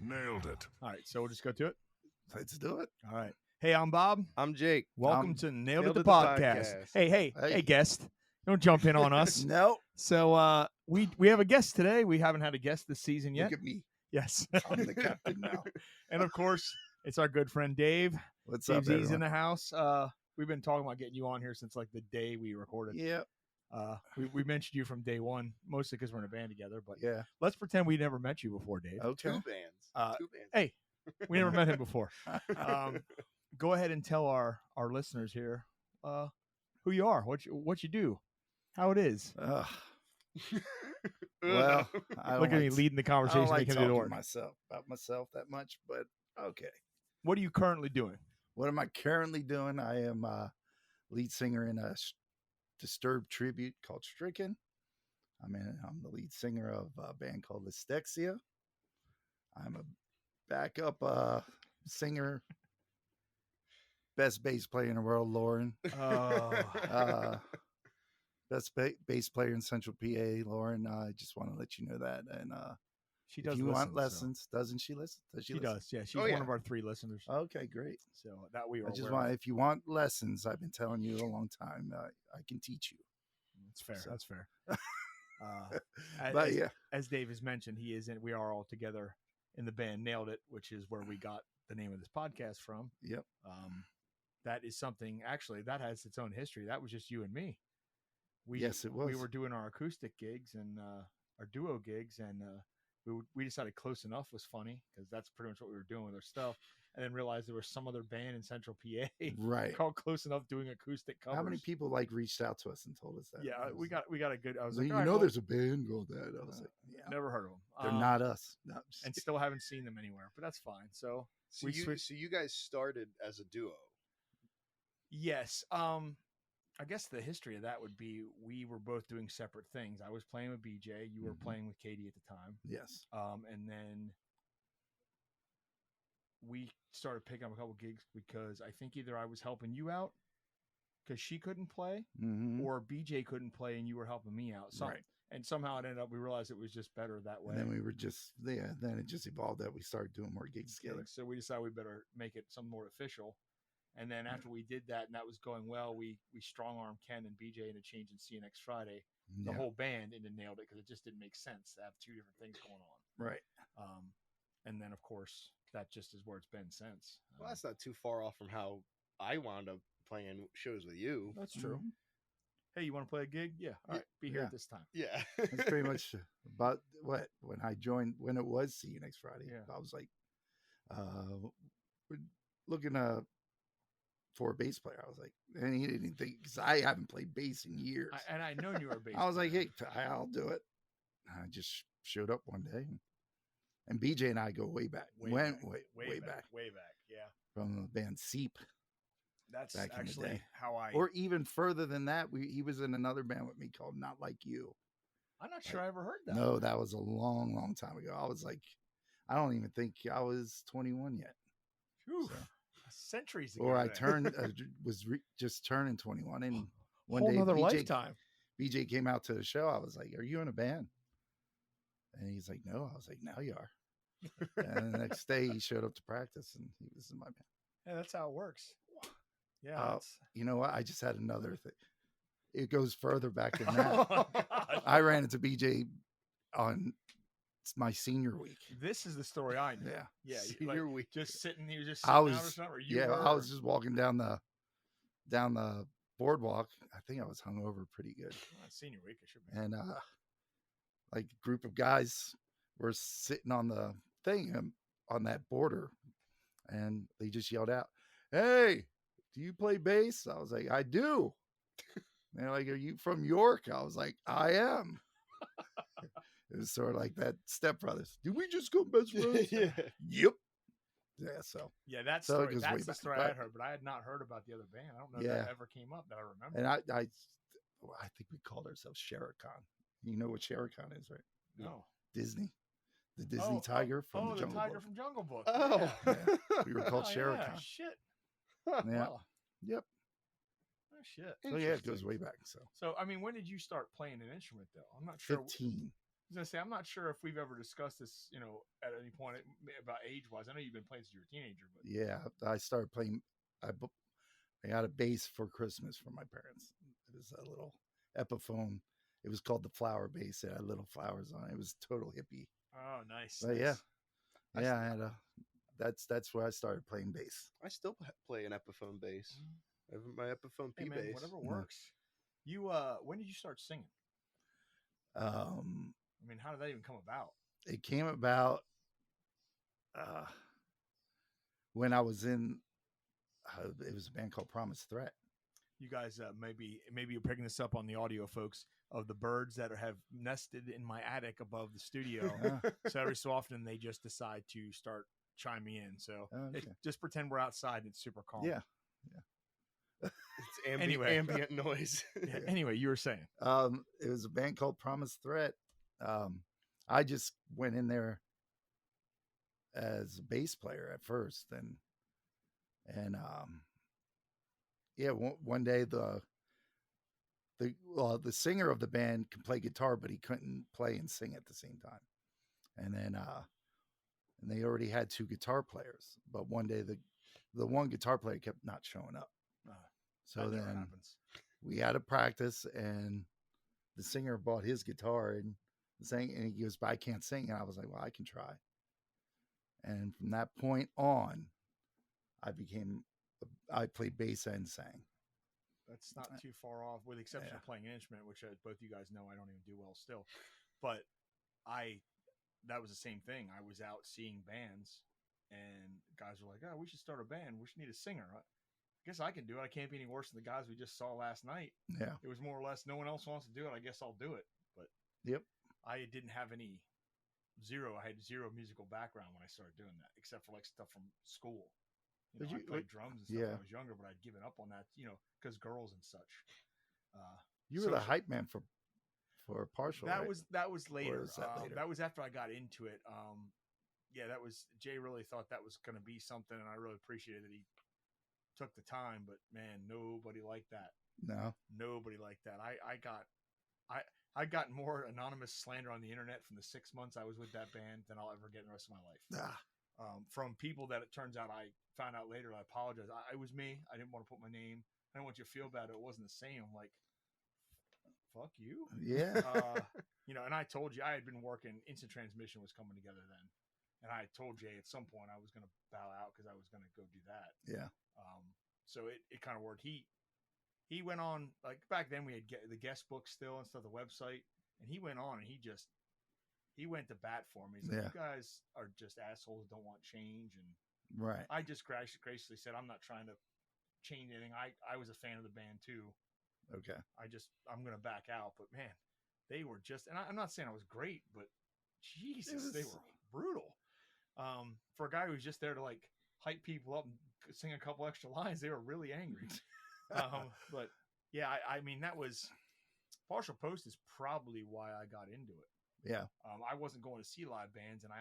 Nailed it. All right, so we'll just go to it. Let's do it. All right. Hey, I'm Bob. I'm Jake. Welcome to Nailed It, the podcast. podcast. Hey, guest. Don't jump in on us. No. So we have a guest today. We haven't had a guest this season yet. Look at me. Yes. I'm the captain now. And of course, it's our good friend Dave. What's up, He's everyone? in the house. We've been talking about getting you on here since like the day we recorded. Yeah. We mentioned you from day one, mostly because we're in a band together. But Yeah. let's pretend we never met you before, Dave. Okay. Two bands. Hey, we never met him before. Go ahead and tell our listeners here who you are, what you do, how it is. Well, I don't Look at me like- leading the I don't conversation, like making it talking work. about myself that much, but okay. What are you currently doing? What am I currently doing? I am lead singer in a Disturbed tribute called Stricken. I'm the lead singer of a band called S2Ep6. I'm a backup singer, best bass player in the world, Lauren. Best bass player in Central PA, Lauren. I just want to let you know that. And She does. if you listen, want lessons, doesn't she listen? Does she listen? does. Yeah, she's Oh, one yeah. of our 3 listeners. Okay, great. So that we are. I just aware want, of. if you want lessons, I've been telling you a long time. I can teach you. That's fair. So- That's fair. But yeah, as Dave has mentioned, he is in. We are all together in the band Nailed It, which is where we got the name of this podcast from. yep. That is something. Actually, that has its own history. That was just you and me. Yes, it We was. were doing our acoustic gigs and our duo gigs, and we decided Close Enough was funny because that's pretty much what we were doing with our stuff. And then realized there was some other band in Central PA Right. called Close Enough doing acoustic covers. How many people reached out to us and told us that? Yeah, I we was got a good. I was like, like, you all right, know, well, there's a band called that. I was like, yeah, never heard of them. they're not us. No, I'm just and kidding. still haven't seen them anywhere. But that's fine. So So we you, switched- so you guys started as a duo. yes, I guess the history of that would be we were both doing separate things. I was playing with BJ. You were Mhm. playing with Katie at the time. Yes. And then we started picking up a couple gigs because I think either I was helping you out because she couldn't play, Mm-hmm. or BJ couldn't play and you were helping me out. Right. And somehow it ended up, we realized it was just better that way. And then we were just then it just evolved that we started doing more gigs together. So we decided we better make it some more official. And then after we did that and that was going well, we strong-armed Ken and BJ into changing See You Next Friday, the Yeah. whole band, into Nailed It because it just didn't make sense to have 2 different things going on. Right. And then, of course, that just is where it's been since. Well, that's not too far off from how I wound up playing shows with you. That's true. Mhm. Hey, you want to play a gig? Yeah. All right. Be here Yeah. at this time. Yeah. That's pretty much about when I joined, when it was See You Next Friday. Yeah. I was like, we're looking for a bass player. I was like, and he didn't think, because I haven't played bass in years. And I know you were a bass I was like, player. hey, I'll do it. And I just showed up one day, and BJ and I go way back. Way back. Way back. Yeah. From the band Seep, That's Back in the actually day. how I. or even further than that. He was in another band with me called Not Like You. I'm not sure I ever heard that. No, that was a long, long time ago. I was like, I don't even think I was 21 yet. Whew. So- Centuries ago. Or I then. turned, just turning 21. And one Whole day nother BJ, lifetime. BJ came out to the show. I was like, are you in a band? And he's like, no. I was like, now you are. And the next day he showed up to practice and he was in my band. Yeah, that's how it works. Yeah. it's- You know what? I just had another thing. It goes further back than Oh, that. God. I ran into BJ on my senior week. This is the story I know. Yeah. Yeah. Senior week. Just sitting. He was just I sitting out or was, something. Or you yeah, were, I was just walking down the boardwalk. I think I was hungover pretty good. senior week. It should be. And like a group of guys were sitting on the thing on that border, and they just yelled out, "Hey, do you play bass?" I was like, "I do." And they're like, "Are you from York?" I was like, "I am." It was sort of like that Step Brothers. Did we just go best friends? Yeah. Yep. Yeah. So, Yeah, that's So it goes way that's the back, story I but- had heard, but I had not heard about the other band. I don't know if Yeah. that ever came up that I remember. and I think we called ourselves Sherikhan. You know what Sherikhan is, right? No. Disney, the Disney tiger from the Jungle tiger Book. from Jungle Book. Oh. Yeah. Yeah. We were called Oh, Sherikhan. yeah, shit. Yeah. Wow. Yep. Oh, shit. So yeah, it goes way back. So So, I mean, when did you start playing an instrument, though? I'm not sure. 15. was gonna say, I'm not sure if we've ever discussed this, at any point about age-wise. I know you've been playing since you were a teenager, but Yeah, I started playing. I got a bass for Christmas from my parents. It was a little Epiphone. It was called the flower bass. It had little flowers on it. It was total hippie. oh, nice. But nice. yeah, I had a. That's where I started playing bass. I still play an Epiphone bass. I have my Epiphone P Hey, man, bass. whatever works. You when did you start singing? I mean, how did that even come about? It came about when I was in. It was a band called Promise Threat. You guys, maybe you're picking this up on the audio, folks, of the birds that have nested in my attic above the studio. So every so often they just decide to start chiming in. So just pretend we're outside and it's super calm. Yeah. It's ambient noise. Yeah, anyway, you were saying. It was a band called Promise Threat. I just went in there as a bass player at first, and one day the singer of the band can play guitar, but he couldn't play and sing at the same time. And then and they already had 2 guitar players, but one day the one guitar player kept not showing up. So then we had to practice, and the singer bought his guitar and sang, and he goes, "But I can't sing." And I was like, "Well, I can try." And from that point on, I played bass and sang. That's not too far off, with the exception of playing an instrument, which both you guys know I don't even do well still. But that was the same thing. I was out seeing bands, and guys were like, "Oh, we should start a band. We should need a singer." I guess I can do it. I can't be any worse than the guys we just saw last night. Yeah. It was more or less, no one else wants to do it. I guess I'll do it. But yep. I didn't have I had zero musical background when I started doing that, except for like stuff from school. I played drums and stuff when I was younger, but I'd given up on that, because girls and such. You were the hype man for Partial. That right? was later. Was that later? That was after I got into it. That was Jay really thought that was going to be something, and I really appreciated that he took the time. But man, nobody liked that. No, nobody liked that. I got more anonymous slander on the internet from the 6 months I was with that band than I'll ever get in the rest of my life. From people that it turns out I found out later. I apologize. It was me. I didn't want to put my name. I didn't want you to feel bad. It wasn't the same. I'm like, fuck you. Yeah. And I told you I had been working. Instant Transmission was coming together then, and I told Jay at some point I was going to bow out because I was going to go do that. Yeah. So it kind of worked. He went on, like back then we had the guest book still and stuff, the website, and he went on and he went to bat for me. He's like, "You guys are just assholes that don't want change." And right. I just graciously said, "I'm not trying to change anything. I was a fan of the band too. Okay. I'm going to back out." But man, they were just, and I'm not saying I was great, but Jesus, they were brutal. For a guy who's just there to like hype people up and sing a couple extra lines, they were really angry. But yeah, I mean, that was Partial Post is probably why I got into it. Yeah. I wasn't going to see live bands, and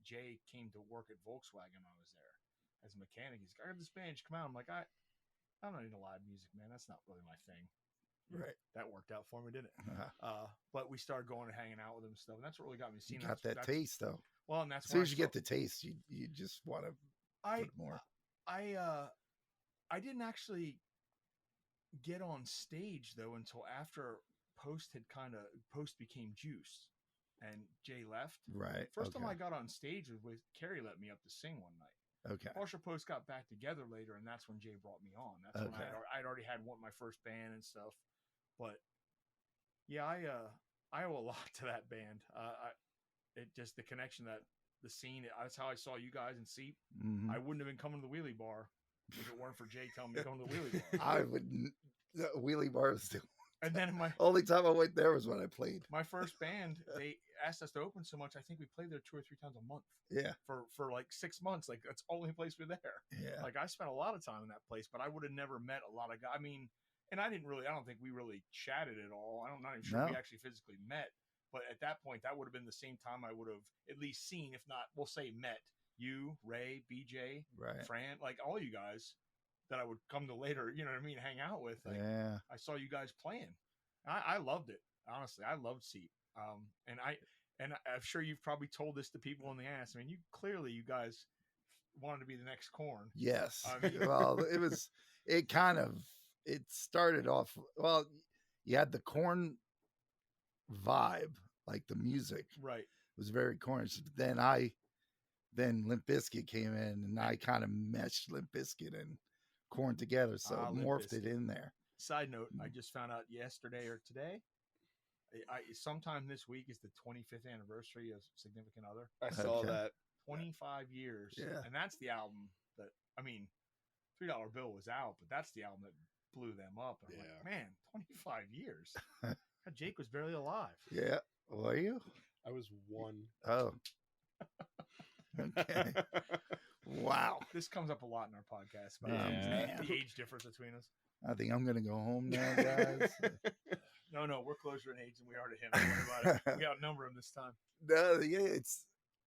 Jay came to work at Volkswagen when I was there as a mechanic. He's like, "I got this band, come out." I'm like, I don't need live music, man. That's not really my thing. Right. That worked out for me, didn't it? But we started going and hanging out with him and stuff, and that's what really got me seeing. You got that taste, though. Well, and that's as soon as you get the taste, you just want to put more. I didn't actually get on stage though until after Post became Juice, and Jay left. Right. First time I got on stage was with Carrie let me up to sing one night. Okay. Partial Post got back together later, and that's when Jay brought me on. That's when I'd already had my first band and stuff. But yeah, I owe a lot to that band. It just the connection, that the scene. That's how I saw you guys in Seep. Mm-hmm. I wouldn't have been coming to the Wheelie Bar if it weren't for Jay telling me to come to the Wheelie Bar. I wouldn't. The Wheelie Bar was still. And then only time I went there was when I played. My first band, they asked us to open so much. I think we played there 2 or 3 times a month. Yeah. For like 6 months. Like that's the only place we're there. Yeah. Like I spent a lot of time in that place, but I would have never met a lot of guys. I mean, and I don't think we really chatted at all. I'm not even sure we actually physically met. But at that point, that would have been the same time I would have at least seen, if not, we'll say met you, Ray, BJ, right. Fran, like all you guys that I would come to later, you know what I mean, hang out with. Like, yeah. I saw you guys playing. I loved it. Honestly, I loved Seep. And and I'm sure you've probably told this to people in the ass. I mean, you guys wanted to be the next Korn. Yes. I mean, Well, it started off, well, you had the Korn vibe, like the music right. was very Kornish. Then Limp Bizkit came in, and I kind of meshed Limp Bizkit and Korn together, so Limp morphed it Bizkit. in there. Side note, I just found out yesterday or today, sometime this week is the 25th anniversary of Significant Other. I saw Okay. that. 25 years. Yeah. And that's the album that, I mean, $3 Bill was out, but that's the album that blew them up. And I'm like, man, 25 years. Jake was barely alive. Yeah. Were you? I was 1. Oh. Okay. Wow. This comes up a lot in our podcast. But man. the age difference between us. I think I'm going to go home now, guys. No, we're closer in age than we are to him. Don't worry about it. We outnumber him this time. No, yeah,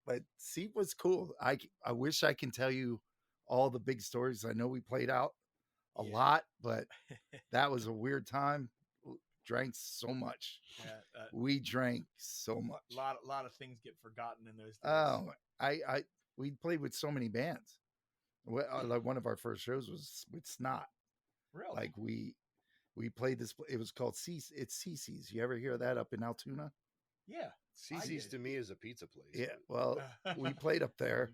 but Seep was cool. I wish I can tell you all the big stories. I know we played out a lot, but that was a weird time. Drank so much. Yeah, we drank so much. A lot of things get forgotten in those days. Oh, we played with so many bands. Like one of our first shows was with Snot. Really? Like we played this. It was called It's CC's. You ever hear that up in Altoona? Yeah. CC's to me is a pizza place. Yeah. Well, we played up there.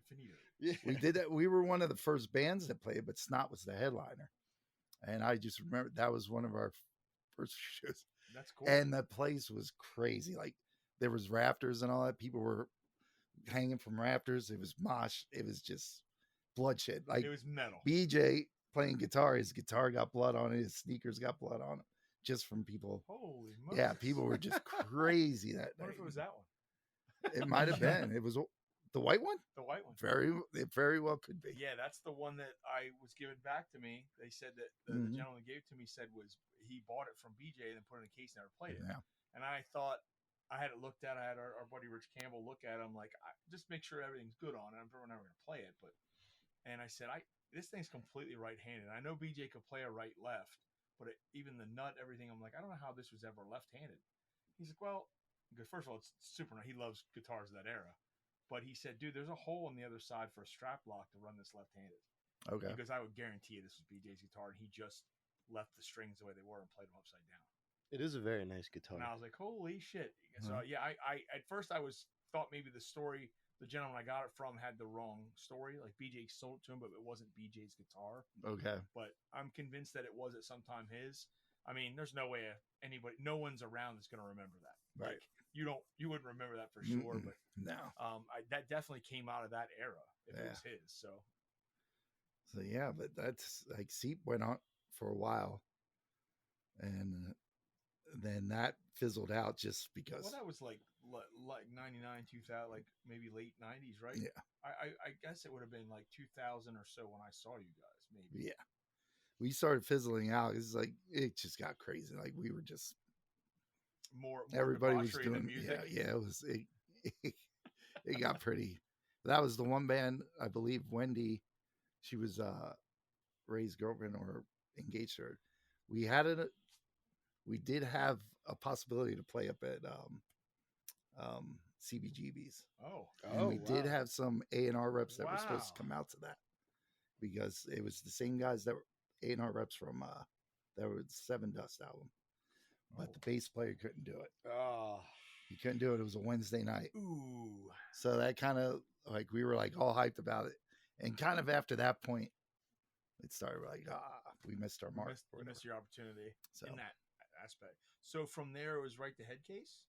Yeah. We did that. We were one of the first bands that played, but Snot was the headliner. And I just remember that was one of our first shows. That's cool. And the place was crazy. Like there was rafters and all that. People were hanging from rafters. It was mosh. It was just bloodshed. Like it was metal. BJ playing guitar. His guitar got blood on it. His sneakers got blood on it. Just from people. Holy moly. Yeah, people were just crazy that day. What if it was that one? It might have been. It was the white one? The white one. It very well could be. Yeah, that's the one that I was given back to me. They said that the gentleman gave it to me said was he bought it from BJ and then put it in a case and never played it. Yeah. And I thought I had it looked at. I had our buddy Rich Campbell look at it. I'm like, just make sure everything's good on it. I'm never going to play it. And I said, this thing's completely right-handed. I know BJ could play a right-left, but even the nut, everything, I'm like, I don't know how this was ever left-handed. He's like, well, because first of all, it's super. He loves guitars of that era. But he said, dude, there's a hole on the other side for a strap lock to run this left-handed. Okay. Because I would guarantee you this was BJ's guitar, and he just left the strings the way they were and played them upside down. It is a very nice guitar. And I was like, holy shit. So, yeah, I at first I thought maybe the story, the gentleman I got it from had the wrong story. Like BJ sold it to him, but it wasn't BJ's guitar. Okay. But I'm convinced that it was at some time his. I mean, there's no way no one's around that's going to remember that. Right. Like, you wouldn't remember that for sure. But no. That definitely came out of that era if it was his. So yeah, but that's like Seep went on for a while, and then that fizzled out just because. Well, that was like 99, 2000, like maybe late 90s, right? Yeah. I guess it would have been like 2000 or so when I saw you guys, maybe. Yeah. We started fizzling out. It's like it just got crazy. Like we were just more everybody was doing music. Yeah. It got pretty. That was the one band, I believe Wendy, she was Ray's girlfriend or engaged her. We did have a possibility to play up at CBGB's. And we did have some A&R reps that were supposed to come out to that because it was the same guys that were A&R reps from that were the Seven Dust album. But the bass player couldn't do it. Oh. He couldn't do it. It was a Wednesday night. Ooh. So that kind of like we were like all hyped about it. And kind of after that point, it started like, we missed our mark. We missed your opportunity in that aspect. So from there, it was right to head case?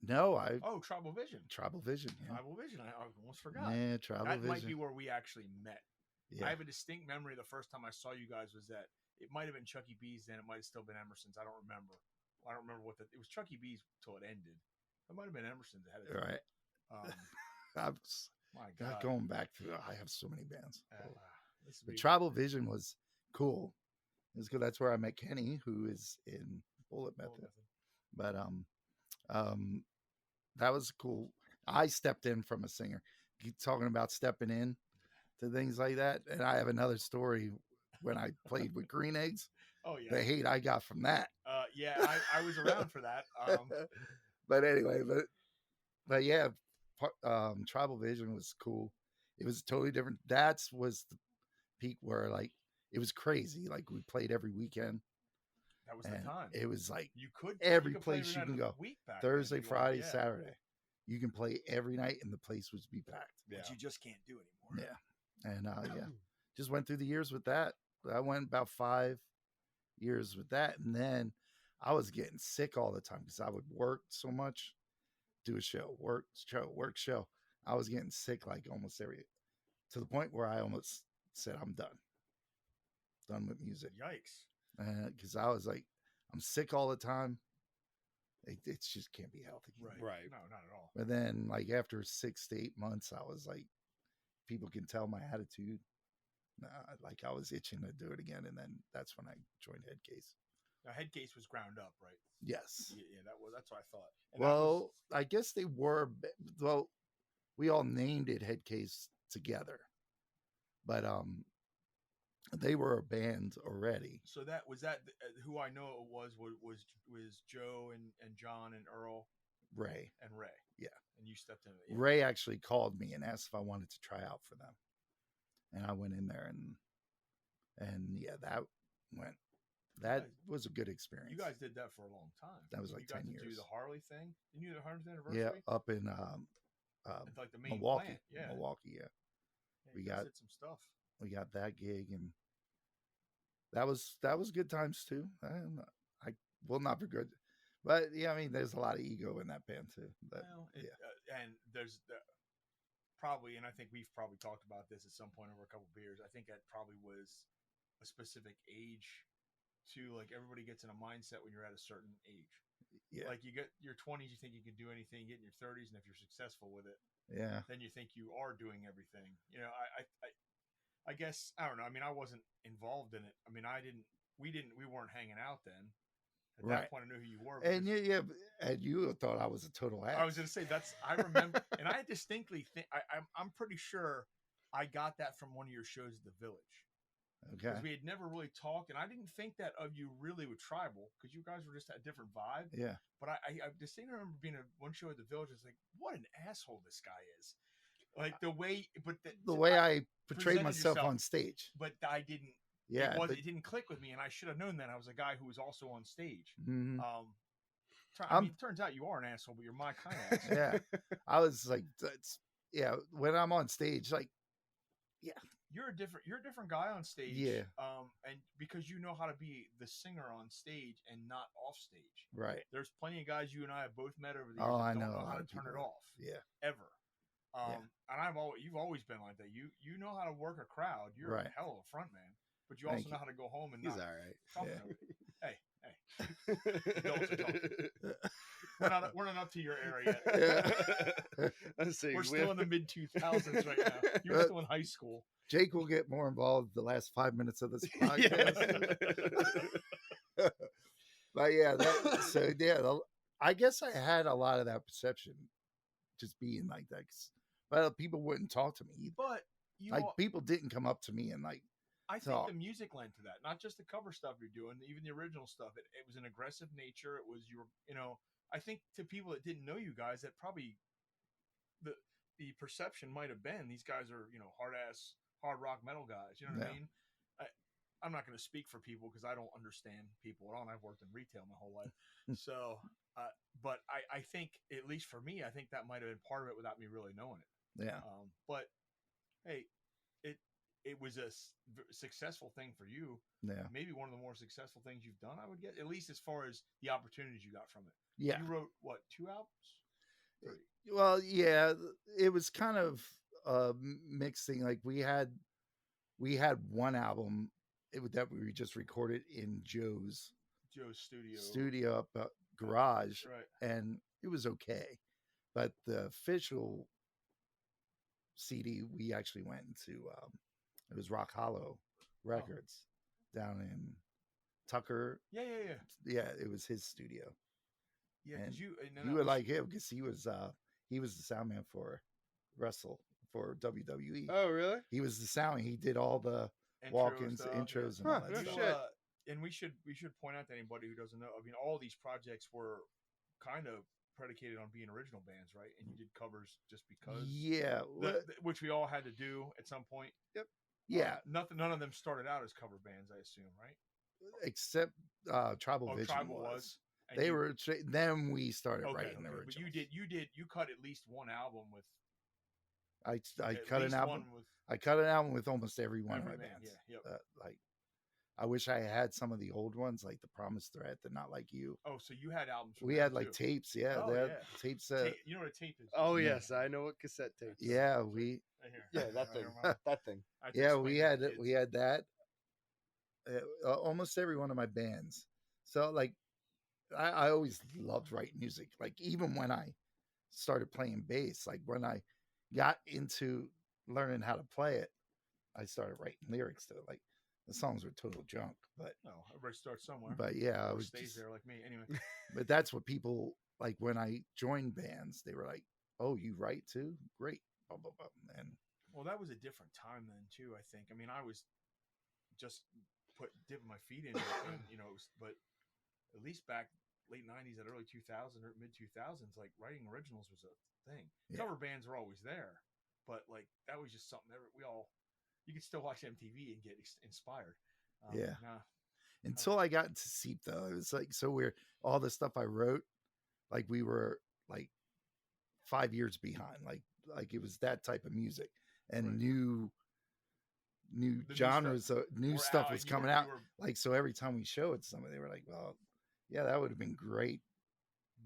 No, Tribal Vision. Tribal Vision. Yeah. Tribal Vision. I almost forgot. Yeah, Tribal Vision. That might be where we actually met. Yeah. I have a distinct memory the first time I saw you guys was that it might have been Chuck E. B's then. It might have still been Emerson's. I don't remember. I don't remember it was Chuck E. B's till it ended. It might have been Emerson's ahead of time. Right. My God. Not going back through. I have so many bands. The be... Tribal Vision was cool. It was good. That's where I met Kenny, who is in Bullet Method. But that was cool. I stepped in from a singer. Keep talking about stepping in to things like that. And I have another story when I played with Green Eggs. Oh yeah. The hate I got from that. I was around for that. But anyway, but yeah, Tribal Vision was cool. It was totally different. That was the peak where like it was crazy. Like we played every weekend. That was the time. It was like you could every play place you night can of the go. week back Thursday, then if you wanted, Friday, yeah. Saturday. You can play every night and the place would be packed. Yeah. Which you just can't do anymore. Yeah. And yeah, just went through the years with that. I went about 5 years with that. And then I was getting sick all the time because I would work so much, do a show, work, show. I was getting sick like almost to the point where I almost said, I'm done with music. Yikes. Because I was like, I'm sick all the time. It just can't be healthy. Right. No, not at all. But then, like after 6 to 8 months, I was like, people can tell my attitude. Like I was itching to do it again, and then that's when I joined Headcase. Now, Headcase was ground up, right? Yes. Yeah, that's what I thought. And well, I guess they were. Well, we all named it Headcase together, but they were a band already. So that was who I know it was Joe and John and Earl, Ray. Yeah. And you stepped in. Yeah. Ray actually called me and asked if I wanted to try out for them, and I went in there and yeah, that was a good experience. You guys did that for a long time. That was like you 10 got years. To do the Harley thing. Didn't you do the 100th anniversary? Yeah, up in like the main Milwaukee. plant. Yeah. Milwaukee. Yeah. We got some stuff. We got that gig, and that was good times too. And I will not be good, but yeah, I mean, there's a lot of ego in that band too. But, and there's probably, and I think we've probably talked about this at some point over a couple of beers. I think that probably was a specific age too. Like everybody gets in a mindset when you're at a certain age. Yeah. Like you get your 20s, you think you can do anything. You get in your 30s, and if you're successful with it, yeah, then you think you are doing everything. You know, I guess I don't know. I mean, I wasn't involved in it. I mean, we weren't hanging out then. At that point, I knew who you were. And and you thought I was a total ass. I was going to say I remember, and I distinctly think I'm pretty sure I got that from one of your shows at the Village. Okay. Because we had never really talked, and I didn't think that of you really with Tribal, because you guys were just a different vibe. Yeah. But I distinctly remember being at one show at the Village. It's like, what an asshole this guy is. Like the way, but the way I portrayed myself on stage. But I didn't. Yeah, it didn't click with me, and I should have known that I was a guy who was also on stage. Mm-hmm. I mean, it turns out you are an asshole, but you're my kind of asshole. Yeah, I was like, when I'm on stage, like, yeah, you're a different guy on stage. Yeah. And because you know how to be the singer on stage and not off stage. Right. There's plenty of guys you and I have both met over the years that don't know how to turn it off. Yeah. Ever. And you've always been like that. You know how to work a crowd. You're a hell of a front man. But you also know how to go home and he's not all right. talk to nobody. Hey. Adults are talking. We're not up to your era yet. We're still in the mid 2000s right now. You're still in high school. Jake will get more involved the last 5 minutes of this podcast. But I guess I had a lot of that perception, just being like that. But people wouldn't talk to me either. But people didn't come up to me and like. I think the music lent to that, not just the cover stuff you're doing, even the original stuff. It was an aggressive nature. It was I think to people that didn't know you guys, that probably the perception might have been these guys are hard rock metal guys. You know what I mean? I'm not going to speak for people because I don't understand people at all. And I've worked in retail my whole life, so. But I think at least for me, I think that might have been part of it without me really knowing it. Yeah. But hey, it was a successful thing for you. Yeah. Maybe one of the more successful things you've done, I would get, at least as far as the opportunities you got from it. Yeah. You wrote, 2 albums? 3. Well, yeah, it was kind of a mixed thing. Like we had one album that we just recorded in Joe's studio up garage. Right. And it was okay. But the official CD, we actually went into, it was Rock Hollow Records down in Tucker. Yeah. Yeah, it was his studio. Yeah, and you would like him because he was the sound man for WWE. Oh, really? He was the sound. He did all the walk-ins, intros, and all that stuff. Shit. And we should point out to anybody who doesn't know. I mean, all these projects were kind of predicated on being original bands, right? And you did covers just because. Yeah, Which we all had to do at some point. Yep. yeah. None of them started out as cover bands, I assume, right? Except Tribal Vision Tribal was. And They were. Then we started writing the But originals. you cut at least one album with. I at cut an least album. one with I cut an album with almost every one every of my band, bands. yeah, yep. Like, I wish I had some of the old ones, like the Promise Threat, the Not Like You. Oh, so you had albums. From We them had like too. tapes. Yeah, Oh, they had yeah. tapes. You know what a tape is? Oh Yeah. yes, I know what cassette tapes. Yeah, we. Right here. Yeah, that thing. That thing. I have to Yeah, explain we to the had kids. we had that. Almost every one of my bands. So like, I always loved writing music. Like even when I started playing bass, like when I got into learning how to play it, I started writing lyrics to it. Like the songs were total junk, but No, everybody starts somewhere. but yeah, I Or was stays just, there like me. Anyway, but that's what people like when I joined bands. They were like, "Oh, you write too? Great!" Blah, blah, blah. And well, that was a different time then too. I think. I mean, I was just dipping my feet into it, and it was, but at least back late '90s and early 2000s or mid 2000s, like writing originals was a thing. Yeah. Cover bands were always there, but like that was just something that you could still watch MTV and get inspired. Yeah. Nah, until I got into Seep, though, it was like so weird. All the stuff I wrote, like we were like 5 years behind. Like it was that type of music, and Right. new The genres, new were stuff out, was and you coming were- out. you were- Like so, every time we show it to somebody, they were like, "Well, yeah, that would have been great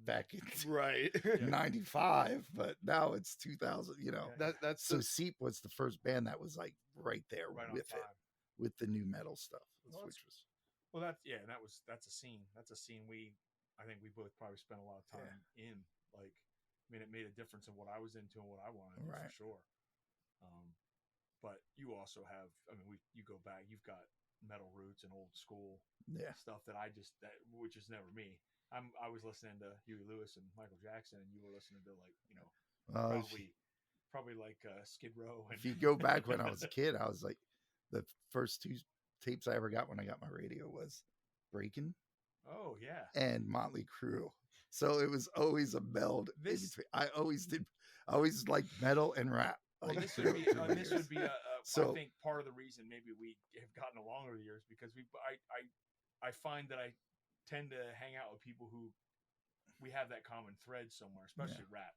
back in Right. '95, but now it's 2000." Yeah. That's So Seep was the first band that was like right there right on with time. it, with the new metal stuff, Well, which was Well, that's a scene. That's a scene I think we both probably spent a lot of time in. Like, I mean, it made a difference in what I was into and what I wanted to do, Right. for sure. But you also have, I mean, you go back, you've got metal roots and old school stuff that which is never me. I was listening to Huey Lewis and Michael Jackson, and you were listening to probably like Skid Row. And if you go back when I was a kid, I was like, the first two tapes I ever got when I got my radio was Breakin' oh yeah, and Motley Crue. So it was always a meld. In between. I always liked metal and rap. Well, Like, this would be through my this years. would be So- I think part of the reason maybe we have gotten along over the years, because I find that I tend to hang out with people who we have that common thread somewhere, especially rap.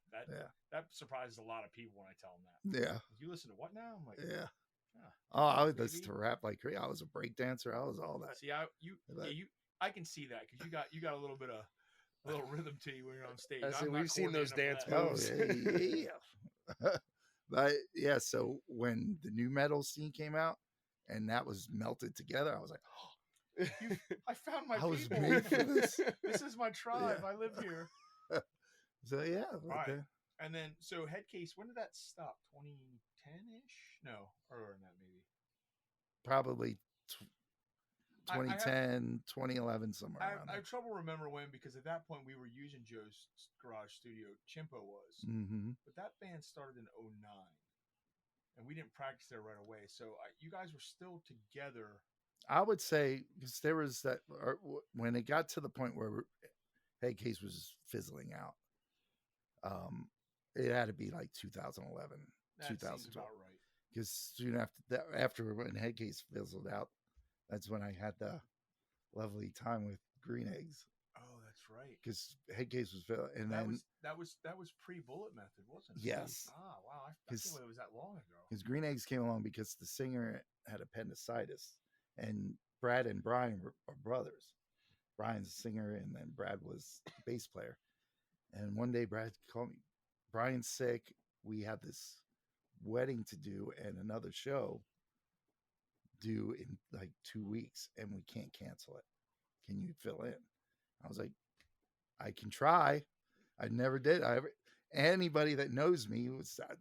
That surprises a lot of people when I tell them that. Yeah, You listen to what now? I'm like, yeah. ah, Oh, I would listen maybe. to rap like crazy. I was a break dancer. I was all that. See, I can see that, because you got a little rhythm to you when you're on stage. I see, I'm not we've seen those coordinated dance enough for that. moves. Oh yeah. But yeah, so when the new metal scene came out and that was melted together, I was like, I found my I was people. made for this. This is my tribe. Yeah. I live here. So yeah, right. okay. And then, so Headcase, when did that stop? 2010-ish? No, earlier than that, maybe. Probably I have- 2010, 2011, somewhere I around have there. trouble remember when, because at that point we were using Joe's garage studio. Chimpo was. Mm-hmm. But that band started in 2009. And we didn't practice there right away. So you guys were still together. I would say, because there was that, when it got to the point where Headcase was fizzling out, it had to be like 2011, That seems 2012. about right. Because soon after that, after when Headcase fizzled out, that's when I had the lovely time with Green Eggs. Oh, that's right. Because Headcase was and that then was pre-Bullet Method, wasn't it? Yes. Ah, wow. I can't believe it was that long ago. because Green Eggs came along because the singer had appendicitis, and Brad and Brian are brothers. Brian's a singer, and then Brad was the bass player. And one day Brad called me, Brian's sick. We have this wedding to do and another show due in like 2 weeks, and we can't cancel it. Can you fill in? I was like, I can try. I never did. Anybody that knows me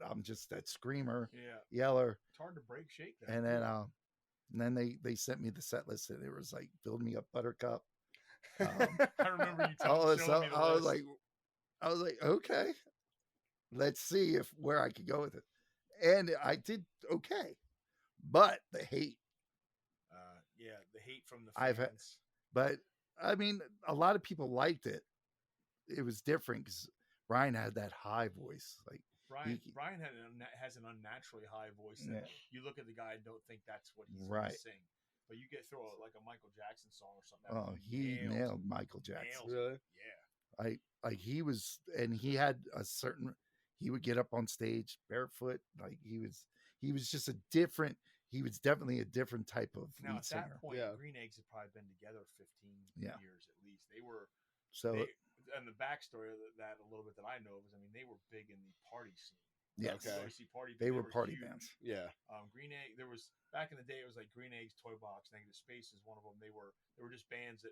I'm just that screamer, Yeah. yeller. It's hard to break shake that. And then they sent me the set list, and it was like Build Me Up Buttercup. I remember you all this showing me the I was list. I was like, okay, let's see where I could go with it. And I did okay, but the hate. The hate from the fans. I've had, but I mean, a lot of people liked it. It was different because Brian had that high voice. Like Brian he- Brian has an unnaturally high voice that Yeah. you look at the guy and don't think that's what he's Right. going to sing. But you get through like a Michael Jackson song or something. oh, he nailed Michael Jackson. nails it. Really? Yeah. Like he was, and he had a certain. He would get up on stage barefoot. Like he was just a different. He was definitely a different type of Now lead at singer. that point, Yeah. Green Eggs had probably been together 15 Yeah. years at least. They were So and the backstory of that a little bit that I know of is, I mean, they were big in the party scene. yes, Okay. Noisy party. they were party huge. bands. Yeah. Green Egg. There was back in the day. It was like Green Eggs, Toy Box, Negative Space is one of them. They were just bands that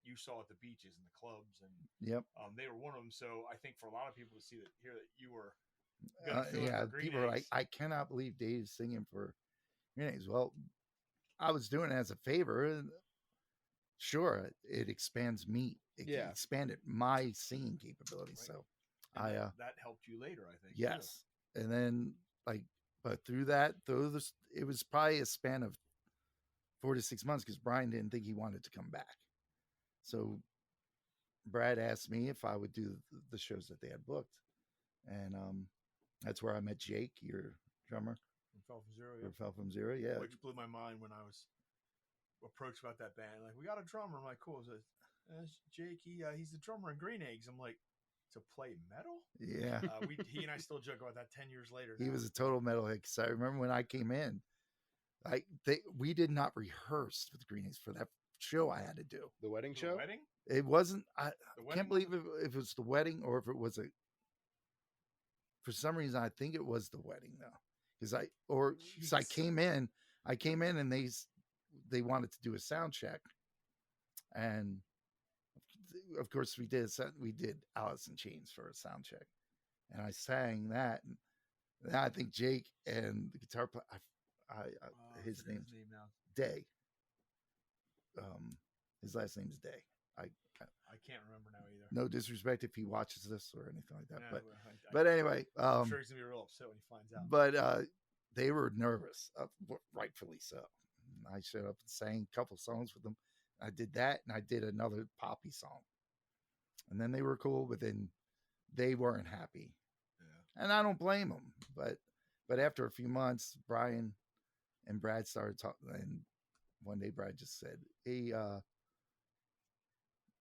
you saw at the beaches and the clubs, and Yep. they were one of them. So I think for a lot of people to see that here that you were, gonna fill in Yeah, for Green people were like, Eggs. I cannot believe Dave's singing for Green Eggs. Well, I was doing it as a favor. And sure, it expands me. It Yeah. expanded my singing capabilities. Right. So And I that helped you later, I think. too. yes, and then like, but through that, it was probably a span of 4 to 6 months because Brian didn't think he wanted to come back. So Brad asked me if I would do the shows that they had booked, and that's where I met Jake, your drummer, From Fell from Zero. or Yeah. Fell from Zero. Yeah, Which blew my mind when I was approached about that band. Like, we got a drummer. I'm like, cool. So, Jake, he's the drummer in Green Eggs. I'm like, to play metal? yeah. He and I still joke about that 10 years later. He now. was a total metalhead. Because I remember when I came in, we did not rehearse with Green Eggs for that show I had to do. The wedding The show? wedding? It wasn't. I The wedding can't believe if it was the wedding or if it was for some reason I think it was the wedding though, because I Jeez. came in and they wanted to do a sound check, and of course we did Alice in Chains for a sound check, and I sang that, and I think Jake and the guitar player, I his forget name's now. Day. His last name's Day. I can't remember now either. No disrespect if he watches this or anything like that, No, but anyway, I'm sure he's gonna be real upset when he finds out. but they were nervous, rightfully so. I showed up and sang a couple songs with them. I did that, and I did another poppy song, and then they were cool, but then they weren't happy, Yeah. and I don't blame them. But after a few months, Brian and Brad started talking, and one day Brad just said, "Hey,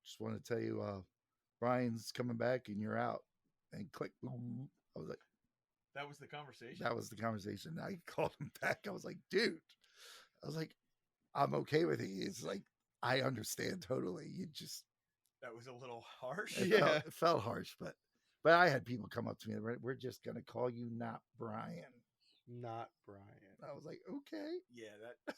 just want to tell you, Brian's coming back and you're out." And click. I was like, That was the conversation. that was the conversation. I called him back. I was like, dude, I'm okay with it. It's like, I understand totally. You just, That was a little harsh. it felt harsh, but I had people come up to me. We're just going to call you not Brian. Not Brian. I was like, okay. Yeah, that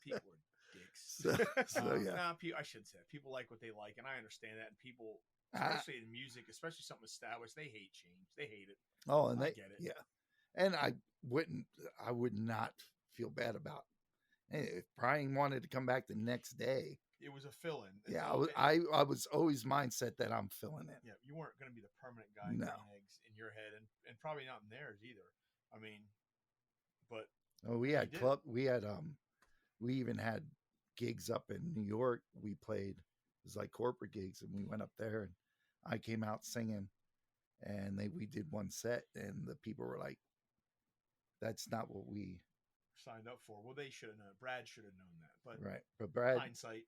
people are dicks. So yeah. Nah, I should say people like what they like, and I understand that. And people, Ah. especially in music, especially something established, they hate change. They hate it. Oh, and I they get it. yeah. And I would not feel bad about if Brian wanted to come back the next day. It was a fill-in. Yeah, So- I was always mindset that I'm filling in. Yeah, you weren't going to be the permanent guy in No. Green Eggs in your head, and probably not in theirs either. I mean, but Oh, we had did. we even had gigs up in New York. We played, it was like corporate gigs, and we went up there, and I came out singing, and we did one set, and the people were like, "That's not what we signed up for. Well, they should have known. Brad should have known that. But right." But Brad hindsight.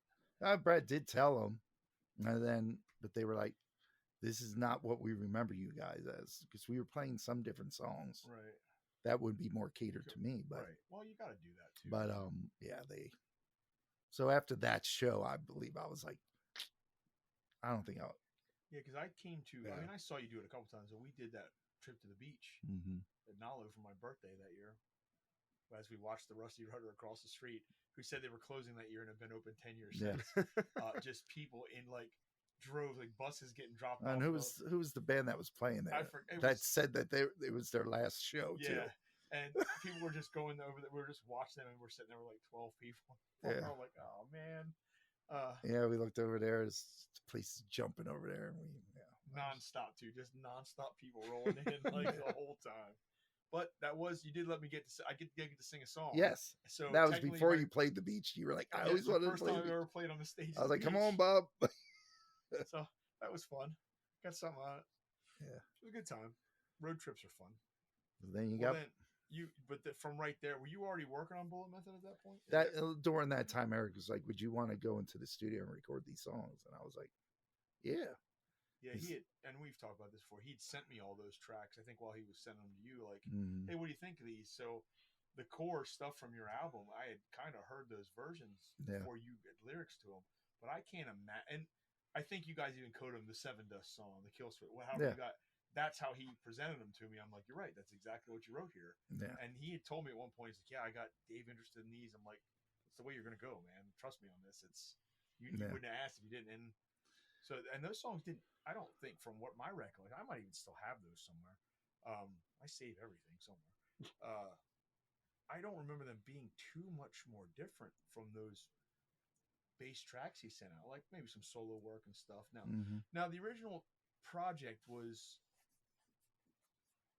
did tell them, but they were like, "This is not what we remember you guys as," because we were playing some different songs Right. that would be more catered to me. But Right. Well, you got to do that too. but yeah, so after that show, I believe I was like, I don't think I'll. Yeah, because I came to. Yeah. I mean, I saw you do it a couple times, and we did that trip to the beach at Nalu for my birthday that year. As we watched the Rusty Rudder across the street, who said they were closing that year and have been open 10 years Yeah. since. Just people in like droves, like buses getting dropped off. And who was the band that was playing there? That said that it was their last show too. Yeah, and people were just going over there. We were just watching them, and we're sitting there with like 12 people. Yeah. I'm like, oh man. Yeah, we looked over there. The place is jumping over there, and Nonstop too, just nonstop people rolling in like the whole time. But you did let me I get to sing a song. Yes. So that was before you played the beach. You were like, I always wanted to first play. time I ever played on the stage. I was like, come on, Bob. So that was fun. Got something on it. Yeah. It was a good time. Road trips are fun. Then you Well, got then from right there, were you already working on Bullet Method at that point? that during that time. Eric was like, "Would you want to go into the studio and record these songs?" And I was like, "Yeah." Yeah, he had, and we've talked about this before. He'd sent me all those tracks. I think while he was sending them to you, like, Mhm. hey, what do you think of these? So, the core stuff from your album, I had kind of heard those versions Yeah. before you get lyrics to them, but I can't imagine. And I think you guys even coded them the Seven Dust song, the Kill Switch. However Yeah. you got, that's how he presented them to me. I'm like, you're right. That's exactly what you wrote here. Yeah. And he had told me at one point, he's like, yeah, I got Dave interested in these. I'm like, it's the way you're gonna go, man. Trust me on this. It's you wouldn't have asked if you didn't. And so, and those songs didn't. I don't think, from what my recollection, I might even still have those somewhere. I save everything somewhere. I don't remember them being too much more different from those bass tracks he sent out, like maybe some solo work and stuff. Now the original project was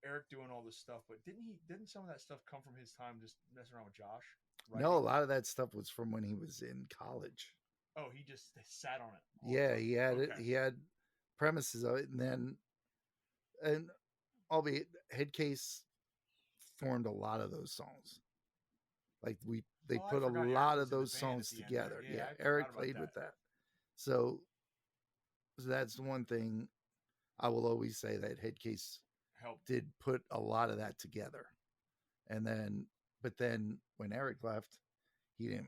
Eric doing all this stuff, but didn't some of that stuff come from his time just messing around with Josh? No, a lot of that stuff was from when he was in college. Oh, he just sat on it. Yeah, he had it. He had premises of it, and albeit Headcase formed a lot lot of those songs. Like they put a lot of those songs together. Yeah, Eric played with that. So that's one thing I will always say, that Headcase did put a lot of that together. And then, but then when Eric left, he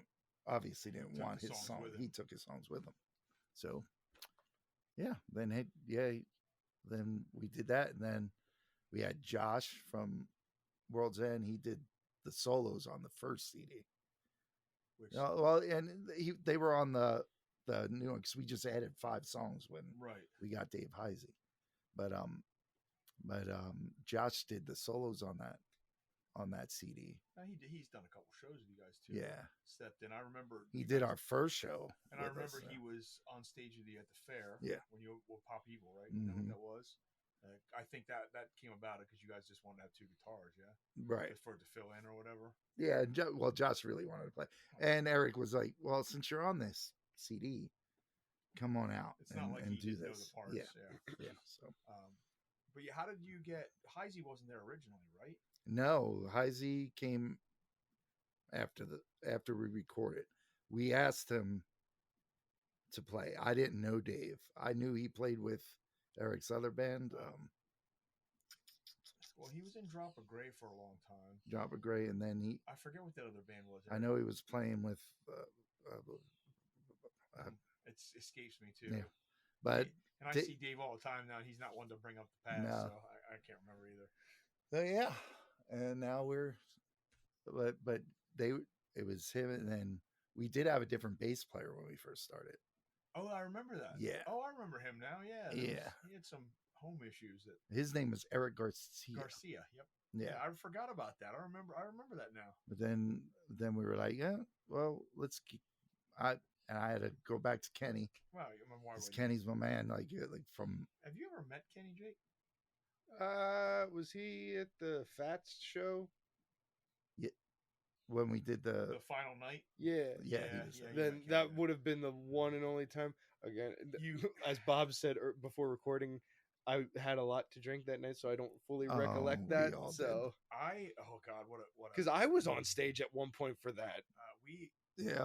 obviously didn't want his song. He took his songs with him. So yeah, then we did that, and then we had Josh from World's End. He did the solos on the first CD. Well, and they were on the new one, because we just added 5 songs when we got Dave Heisey. But Josh did the solos on that CD. Now he's done a couple shows with you guys too. Yeah, stepped in. I remember he did our first show, and I remember he was on stage with you at the fair. Yeah, when you were Pop Evil, right? You know what that was? I think that came about because you guys just wanted to have 2 guitars, yeah, right, just for it to fill in or whatever. Yeah, well, Josh really wanted to play, and Eric was like, "Well, since you're on this CD, come on out and do this." Know the parts. Yeah. So, but yeah, how did you get Heisey? Wasn't there originally, right? No, Heisey came after we recorded. We asked him to play. I didn't know Dave. I knew he played with Eric's other band. Well, he was in Drop of Gray for a long time. Drop of Gray, and then I forget what that other band was. I know he was playing with. It escapes me too. Yeah, but and I see Dave all the time now. He's not one to bring up the past, so I can't remember either. So yeah, and now but it was him, and then we did have a different bass player when we first started. Oh, I remember that. Yeah. Oh, I remember him now. Yeah. He had some home issues. His name was Eric Garcia. Yep. Yeah. I forgot about that. I remember that now. But then we were like, yeah, well, let's keep. I had to go back to Kenny. Wow, Kenny's my man. Like from. Have you ever met Kenny, Jake? Was he at the Fats show? Yeah. When we did the final night. Yeah. Then that would have been the one and only time. Again, as Bob said before recording, I had a lot to drink that night, so I don't fully recollect that. So what because I was on stage at one point for that.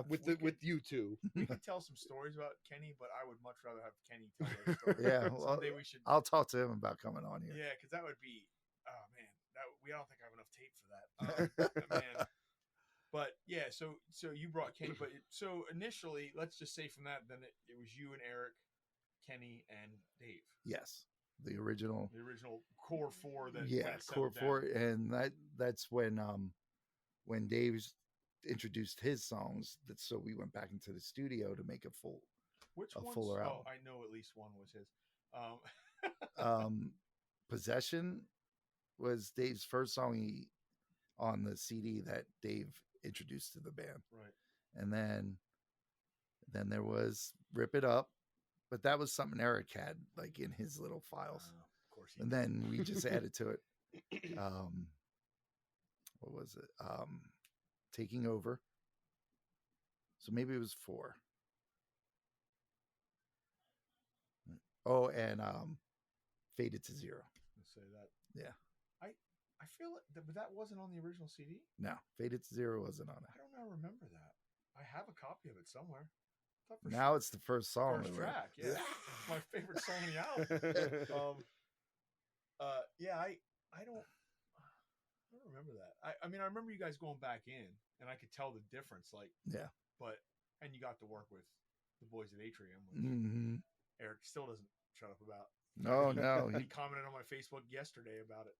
With you two. We could tell some stories about Kenny, but I would much rather have Kenny tell those stories. Yeah, well, I'll talk to him about coming on here. Yeah, because that would be, oh man, I don't think I have enough tape for that. Man. But yeah, so you brought Kenny, but so initially, let's just say from that, then it was you and Eric, Kenny, and Dave. Yes, the original core 4. Core 4, and that's when Dave introduced his songs. So we went back into the studio to make a fuller album. Oh, I know at least one was his. Possession was Dave's first song on the CD that Dave introduced to the band. Right. And then there was Rip It Up, but that was something Eric had like in his little files. Of course. And then we just added to it. What was it? Taking Over. So maybe it was 4. Oh, and Faded to Zero. Let's say that. Yeah. I feel it, but that wasn't on the original CD. No, Faded to Zero wasn't on it. I don't remember that. I have a copy of it somewhere. Now it's the first song. First track, yeah. It's my favorite song on the album. Yeah, I don't remember that. I mean, I remember you guys going back in, and I could tell the difference. Like, yeah. And you got to work with the boys at Atrium, which Eric still doesn't shut up about. No. He commented on my Facebook yesterday about it.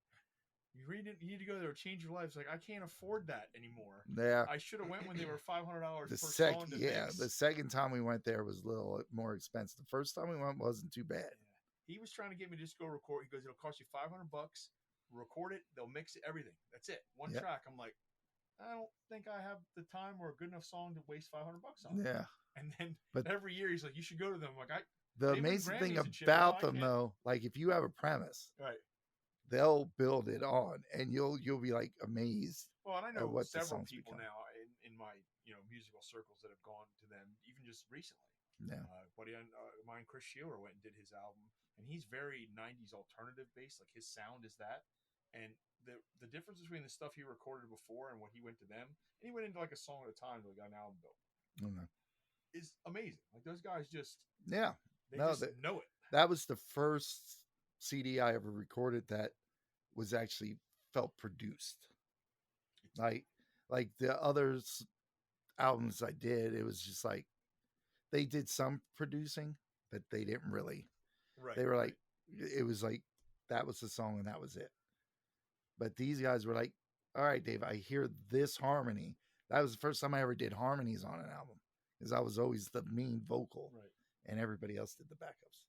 You need to go there, change your life. It's like, I can't afford that anymore. Yeah. I should have went when they were $500 per song to mix. The second time we went there was a little more expensive. The first time we went wasn't too bad. Yeah. He was trying to get me to just go record. He goes, it'll cost you $500. Record it. They'll mix it. Everything. That's it. One track. I'm like, I don't think I have the time or a good enough song to waste $500 on. Yeah. And then every year he's like, you should go to them. I'm like, the amazing thing about them though, like if you have a premise, right, they'll build it on, and you'll be like amazed. Well, and I know several people now in my musical circles that have gone to them, even just recently. Yeah, buddy of mine, Chris Shearer, went and did his album, and he's very '90s alternative based. Like his sound is that, and the difference between the stuff he recorded before and what he went to them, and he went into like a song at a time till he got an album built, is amazing. Like those guys just they know it. That was the first CD I ever recorded that was actually felt produced. Like the others albums I did, it was just like they did some producing, but they didn't really. Right. They were like, it was like that was the song and that was it. But these guys were like, all right, Dave, I hear this harmony. That was the first time I ever did harmonies on an album, because I was always the main vocal, right, and everybody else did the backups.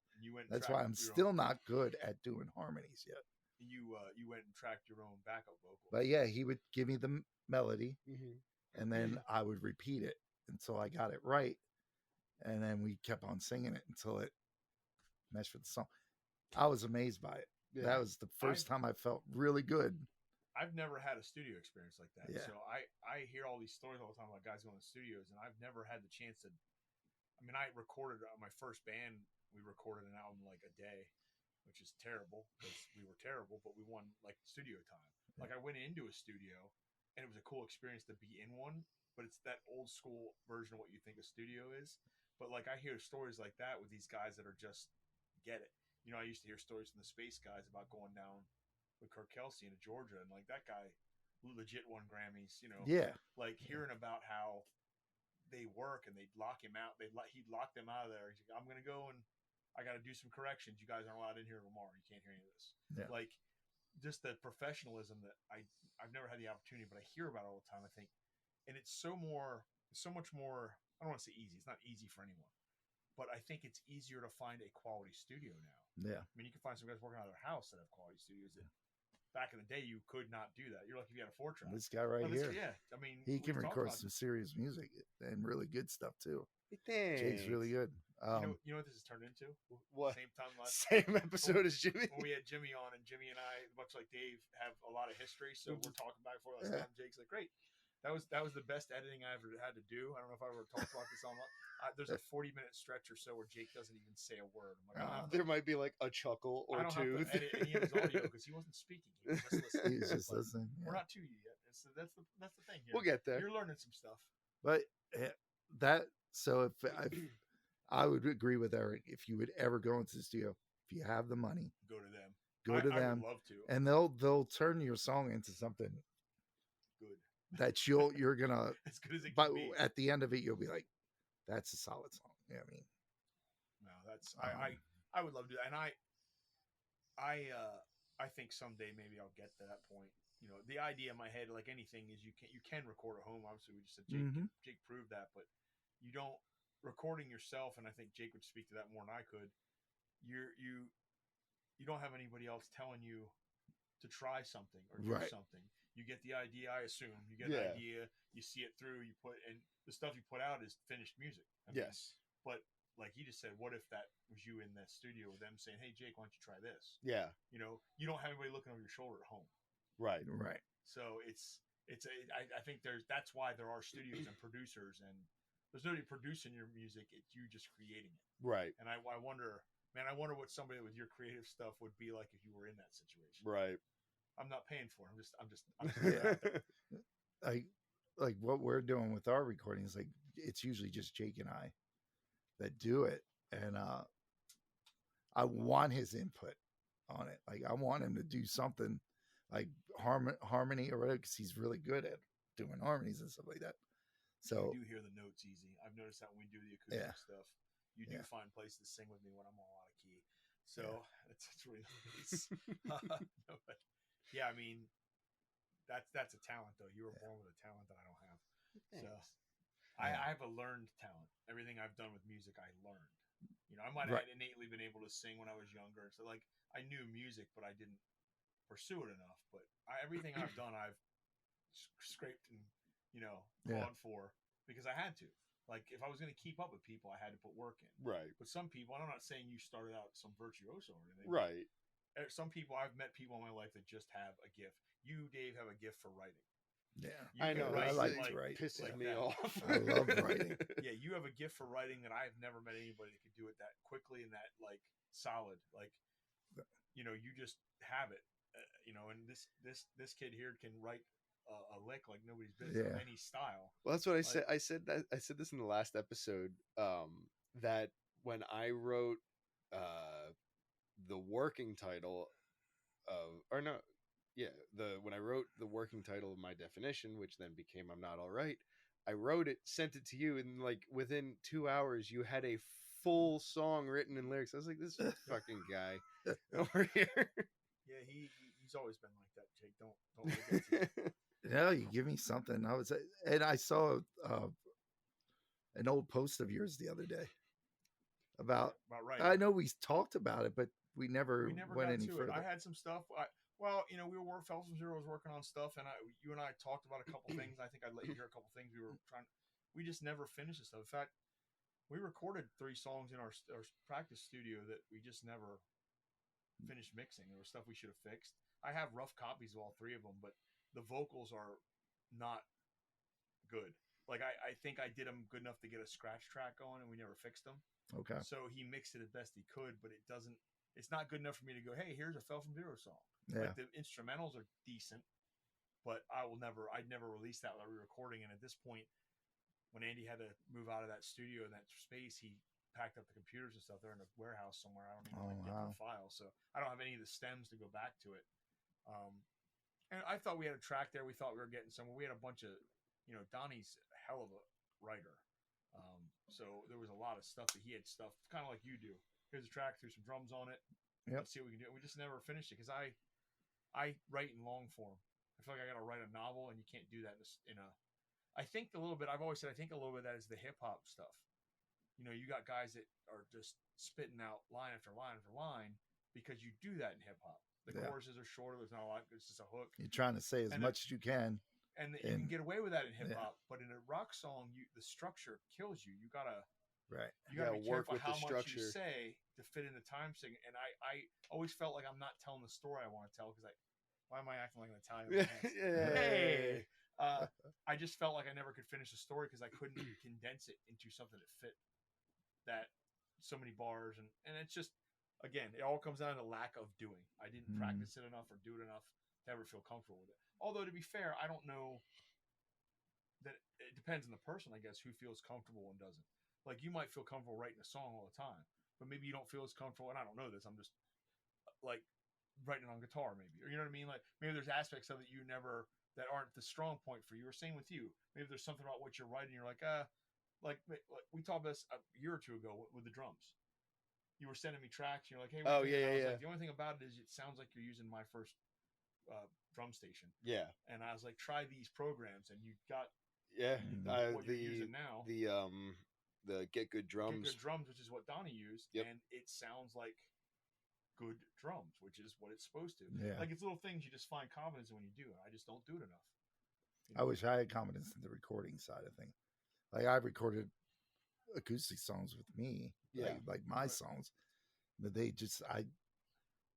That's why I'm still not good at doing harmonies yet. You went and tracked your own backup vocal. But yeah, he would give me the melody, and then I would repeat it until I got it right, and then we kept on singing it until it meshed with the song. I was amazed by it. Yeah. That was the first time I felt really good. I've never had a studio experience like that. Yeah. So I hear all these stories all the time about guys going to studios, and I've never had the chance to. I mean, I recorded my first band. We recorded an album like a day, which is terrible because we were terrible, but we won like studio time. Like I went into a studio, and it was a cool experience to be in one, but it's that old school version of what you think a studio is. But like I hear stories like that with these guys that are just get it. I used to hear stories from the Space guys about going down with Kirk Kelsey into Georgia, and like that guy legit won Grammys. Yeah. Like hearing about how they work and they'd lock him out. He'd lock them out of there. He's like, I'm gonna go and I got to do some corrections. You guys aren't allowed in here tomorrow. You can't hear any of this. Yeah. Like just the professionalism that I've never had the opportunity, but I hear about it all the time. I think, and it's so much more. I don't want to say easy. It's not easy for anyone, but I think it's easier to find a quality studio now. Yeah. I mean, you can find some guys working out of their house that have quality studios that back in the day you could not do that. You're lucky if you had a 4-track. This guy right here. Yeah. I mean, he can record some serious music and really good stuff too. Thanks. Jake's really good. You know what this has turned into? What? Same episode as Jimmy. When we had Jimmy on, and Jimmy and I, much like Dave, have a lot of history, so we're talking back and forth. Last time, Jake's like, "Great, that was the best editing I ever had to do." I don't know if I ever talked about this on. There's a 40-minute stretch or so where Jake doesn't even say a word. I'm like, there might be like a chuckle or two. I don't have to edit any of his audio because he wasn't speaking; he was just listening. He was just listening. Yeah. We're not to you yet. That's the thing here. We'll get there. You're learning some stuff. But so if I would agree with Eric, if you would ever go into the studio, if you have the money, go to them. Go to them. I would love to. And they'll turn your song into something good that you're gonna as good as it but can be. At the end of it, you'll be like, that's a solid song. Yeah, I mean, no, that's I would love to do that. And I think someday maybe I'll get to that point. The idea in my head, like anything, is you can record at home. Obviously, we just said Jake proved that, but you don't recording yourself, and I think Jake would speak to that more than I could. You don't have anybody else telling you to try something or do something. You get the idea, I assume. You get an idea, you see it through, and the stuff you put out is finished music. Yes. But like you just said, what if that was you in that studio with them saying, "Hey, Jake, why don't you try this?" Yeah. You don't have anybody looking over your shoulder at home. Right. So I think that's why there are studios and producers, and there's nobody producing your music. It's you just creating it. Right. And I wonder man, I wonder what somebody with your creative stuff would be like if you were in that situation. Right. I'm not paying for it. I'm just like what we're doing with our recordings, like it's usually just Jake and I that do it. And I want his input on it. Like I want him to do something like harmony or whatever, because he's really good at doing harmonies and stuff like that. So you do hear the notes easy. I've noticed that when we do the acoustic stuff, you do find places to sing with me when I'm all out of key. So it's really nice. No, but yeah, I mean, that's a talent though. You were born with a talent that I don't have. Thanks. So I have a learned talent. Everything I've done with music, I learned. You know, I might have innately been able to sing when I was younger. So like I knew music, but I didn't pursue it enough. But everything I've done, I've scraped and clawed for because I had to. Like if I was going to keep up with people, I had to put work in. Right. But some people, and I'm not saying you started out some virtuoso or anything. Right. Some people, I've met people in my life that just have a gift. You, Dave, have a gift for writing. Yeah, I know. I like to write. Pisses me off. I love writing. Yeah, you have a gift for writing that I've never met anybody that could do it that quickly and that like solid. Like, you just have it. And this kid here can write a lick like nobody's business in any style. Well, that's what I said. I said this in the last episode. That when I wrote the working title when I wrote the working title of my definition, which then became "I'm Not All Right," I wrote it, sent it to you, and like within 2 hours, you had a full song written in lyrics. I was like, "This fucking guy over here." Yeah, he's always been like that, Jake. Don't look at you. Yeah, you give me something. I saw an old post of yours the other day about writing. I know we talked about it, but we never went any further. I had some stuff. Fellas from Zero was working on stuff, and you and I talked about a couple things. I think I'd let you hear a couple things we just never finished this stuff. In fact, we recorded 3 songs in our practice studio that we just never finished mixing. There was stuff we should have fixed. I have rough copies of all 3 of them, but the vocals are not good. Like I think I did them good enough to get a scratch track going, and we never fixed them. Okay. So he mixed it as best he could, but it's not good enough for me to go, hey, here's a Fell from Zero song. Yeah. Like the instrumentals are decent, but I'd never release that without re-recording. And at this point, when Andy had to move out of that studio and that space, he packed up the computers and stuff. They're in a warehouse somewhere. I don't even get the file. So I don't have any of the stems to go back to it. And I thought we had a track there. We thought we were getting somewhere. We had a bunch of, Donnie's a hell of a writer. So there was a lot of stuff that he had stuff kind of like you do. Here's a track, threw some drums on it. Yep. Let's see what we can do. We just never finished it because I write in long form. I feel like I got to write a novel, and you can't do that I think a little bit. I've always said I think a little bit of that is the hip hop stuff. You got guys that are just spitting out line after line after line because you do that in hip hop. The choruses are shorter. There's not a lot. It's just a hook. You're trying to say as much as you can. And you can get away with that in hip hop, but in a rock song, the structure kills you. You gotta be careful how much you say to fit in the time signature. And I always felt like I'm not telling the story I want to tell because why am I acting like an Italian? Hey, I just felt like I never could finish a story because I couldn't condense it into something that fit that so many bars and it's just again it all comes down to lack of doing. I didn't practice it enough or do it enough to ever feel comfortable with it. Although to be fair, I don't know that it depends on the person, I guess, who feels comfortable and doesn't. Like you might feel comfortable writing a song all the time, but maybe you don't feel as comfortable. And I don't know this. I'm just like writing it on guitar, maybe, or you know what I mean. Like maybe there's aspects of it that aren't the strong point for you. Or same with you. Maybe there's something about what you're writing. You're like like we talked about this a year or two ago with the drums. You were sending me tracks. You're like, hey, like, the only thing about it is it sounds like you're using my first drum station. Yeah. And I was like, try these programs, and you got what you're using now. The Get Good Drums. Get Good Drums, which is what Donnie used, and it sounds like good drums, which is what it's supposed to. Yeah. Like it's little things you just find confidence in when you do it. I just don't do it enough. I wish I had confidence in the recording side of things. Like I've recorded acoustic songs with me, like my songs, but they just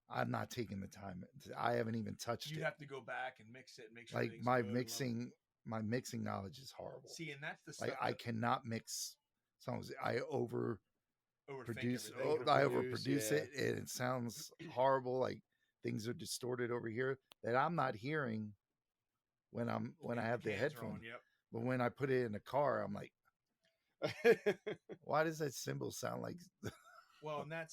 I'm not taking the time. I haven't even touched it. You have to go back and mix it and make sure. Like my mixing knowledge is horrible. See, and that's the stuff I cannot mix songs. produce. everything. I Overproduce, overproduce yeah. it, and it sounds horrible. Like things are distorted over here that I'm not hearing when I have the Cans are on, headphone. Yep. But when I put it in the car, I'm like, why does that cymbal sound like? Well, and that's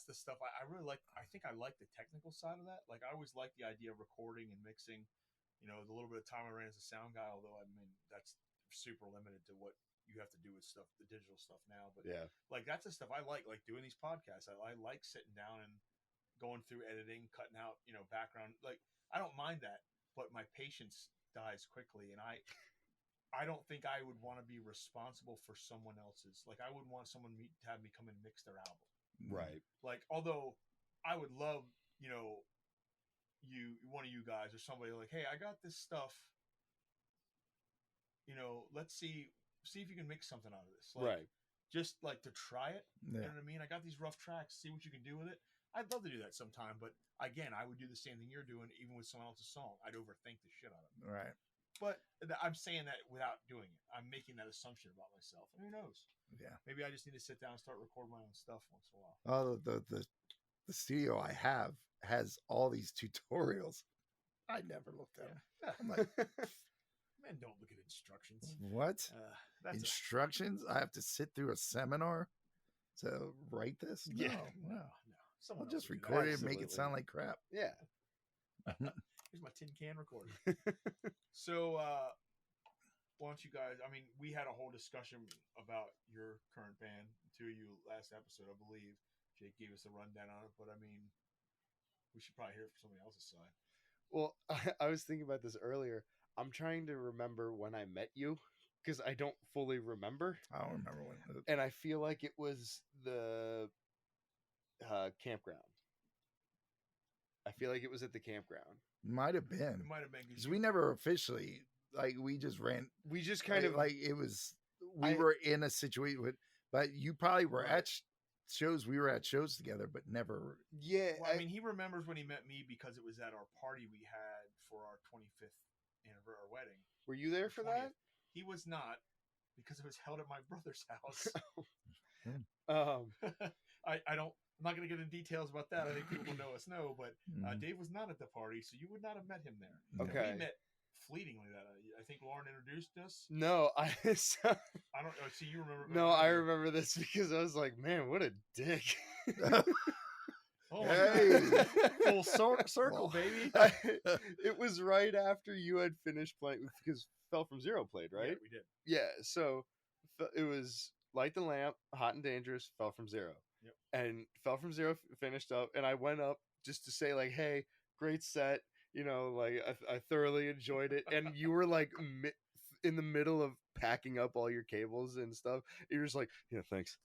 the stuff I really like. I think I like the technical side of that. Like I always like the idea of recording and mixing. You know, the little bit of time I ran as a sound guy, although I mean that's super limited to what you have to do with stuff, the digital stuff now. But Yeah. like that's the stuff I like doing these podcasts. I like sitting down and going through editing, cutting out, background. Like I don't mind that, but my patience dies quickly, and I don't think I would want to be responsible for someone else's. Like I wouldn't want someone to have me come and mix their album. Right. Like although I would love, one of you guys or somebody like, hey, I got this stuff. Let's see if you can make something out of this. Like, Right. Just like to try it. Yeah. You know what I mean? I got these rough tracks. See what you can do with it. I'd love to do that sometime, but again, I would do the same thing you're doing, even with someone else's song. I'd overthink the shit out of it. Right. But I'm saying that without doing it. I'm making that assumption about myself. And who knows? Yeah. Maybe I just need to sit down and start recording my own stuff once in a while. Oh, the studio I have has all these tutorials. I never looked at them. I'm like, Men don't look at instructions. what? That's Instructions? I have to sit through a seminar to write this? Yeah. No. Someone I'll just else would do record that. it and make it Absolutely. sound like crap. Yeah. Here's my tin can recorder. So, why don't you guys? I mean, we had a whole discussion about your current band, two of you last episode, I believe. Jake gave us a rundown on it, but I mean, we should probably hear it from somebody else's side. Well, I was thinking about this earlier. I'm trying to remember when I met you because I don't fully remember. I don't remember when. And I feel like it was the campground. I feel like it was at the campground. Might have been. It might have been Because we never officially, we just ran. We just kind of like it was, we were in a situation with, but you probably were Right. at shows. We were at shows together, but never. Yeah. Well, I mean, he remembers when he met me because it was at our party we had for our 25th anniversary, our wedding. Were you there for that? 20th. He was not, because it was held at my brother's house. I'm not going to get into details about that. I think people who know us know, but Dave was not at the party, so you would not have met him there. Okay. We met fleetingly. I think Lauren introduced us. No, I don't know. See, you remember? No, I remember this because I was like, man, what a dick. Oh, Hey. full circle, baby. It was right after you had finished playing because Fell From Zero played, right? Yeah, we did. Yeah, so it was Light the Lamp, Hot and Dangerous, Fell From Zero. Yep. And Fell From Zero finished up, and I went up just to say, like, hey, great set. Like, I thoroughly enjoyed it. And you were, like, in the middle of packing up all your cables and stuff. You're just like, yeah, thanks.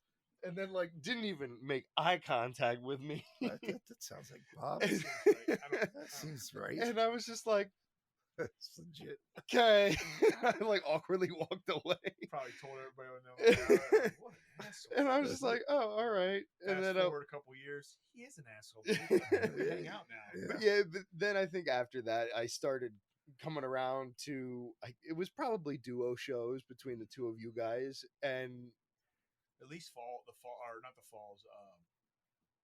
And then, like, didn't even make eye contact with me. that sounds like Bob. That seems right. And I was just like, That's legit. okay. I like awkwardly walked away. Probably told everybody I know. What an asshole. And I was just like, oh, all right. And Fast then forward a couple years, he is an asshole. We hang out now. but then I think after that I started coming around to it was probably duo shows between the two of you guys, and At least not the falls,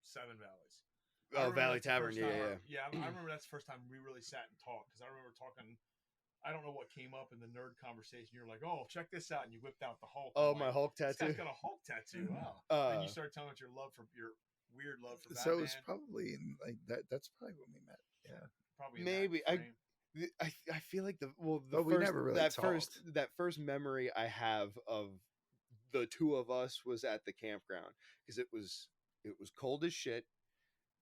Seven Valleys. Oh, Valley Tavern, Yeah, I remember that's the first time we really sat and talked, because I remember talking. I don't know what came up in the nerd conversation. You're like, "Oh, check this out," and you whipped out the Hulk. Oh, I'm my like, Hulk This tattoo. guy's got a Hulk tattoo. Wow. And you started telling us your weird love for Batman. So it's probably like that. That's probably when we met. Yeah. Probably in maybe that frame. I feel like the But we first, never really that talked. first memory I have of the two of us was at the campground because it was cold as shit,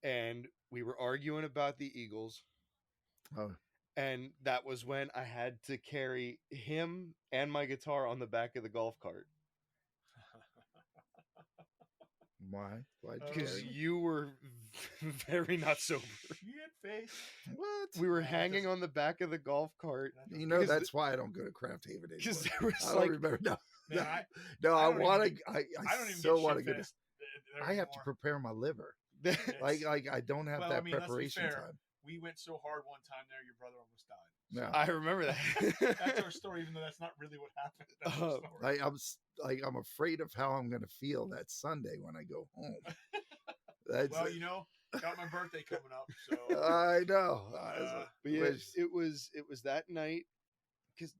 and we were arguing about the Eagles. Oh. And that was when I had to carry him and my guitar on the back of the golf cart. Why? Why? Because you were very not sober. Shit face. What? We were hanging on the back of the golf cart. You that's why I don't go to Craft Haven anymore. Because there was I don't remember. No, Man, I don't want to. even I don't even so get want to shit go. faced there I have to anymore. prepare my liver. It's- Like I don't have Well, that I mean, let's be preparation fair. time. We went so hard one time there, your brother almost died. Yeah. I remember that. That's our story, even though that's not really what happened. That's our story. I'm afraid of how I'm gonna feel that Sunday when I go home. That's Well, you know, got my birthday coming up, so I know. But yeah, it was that night because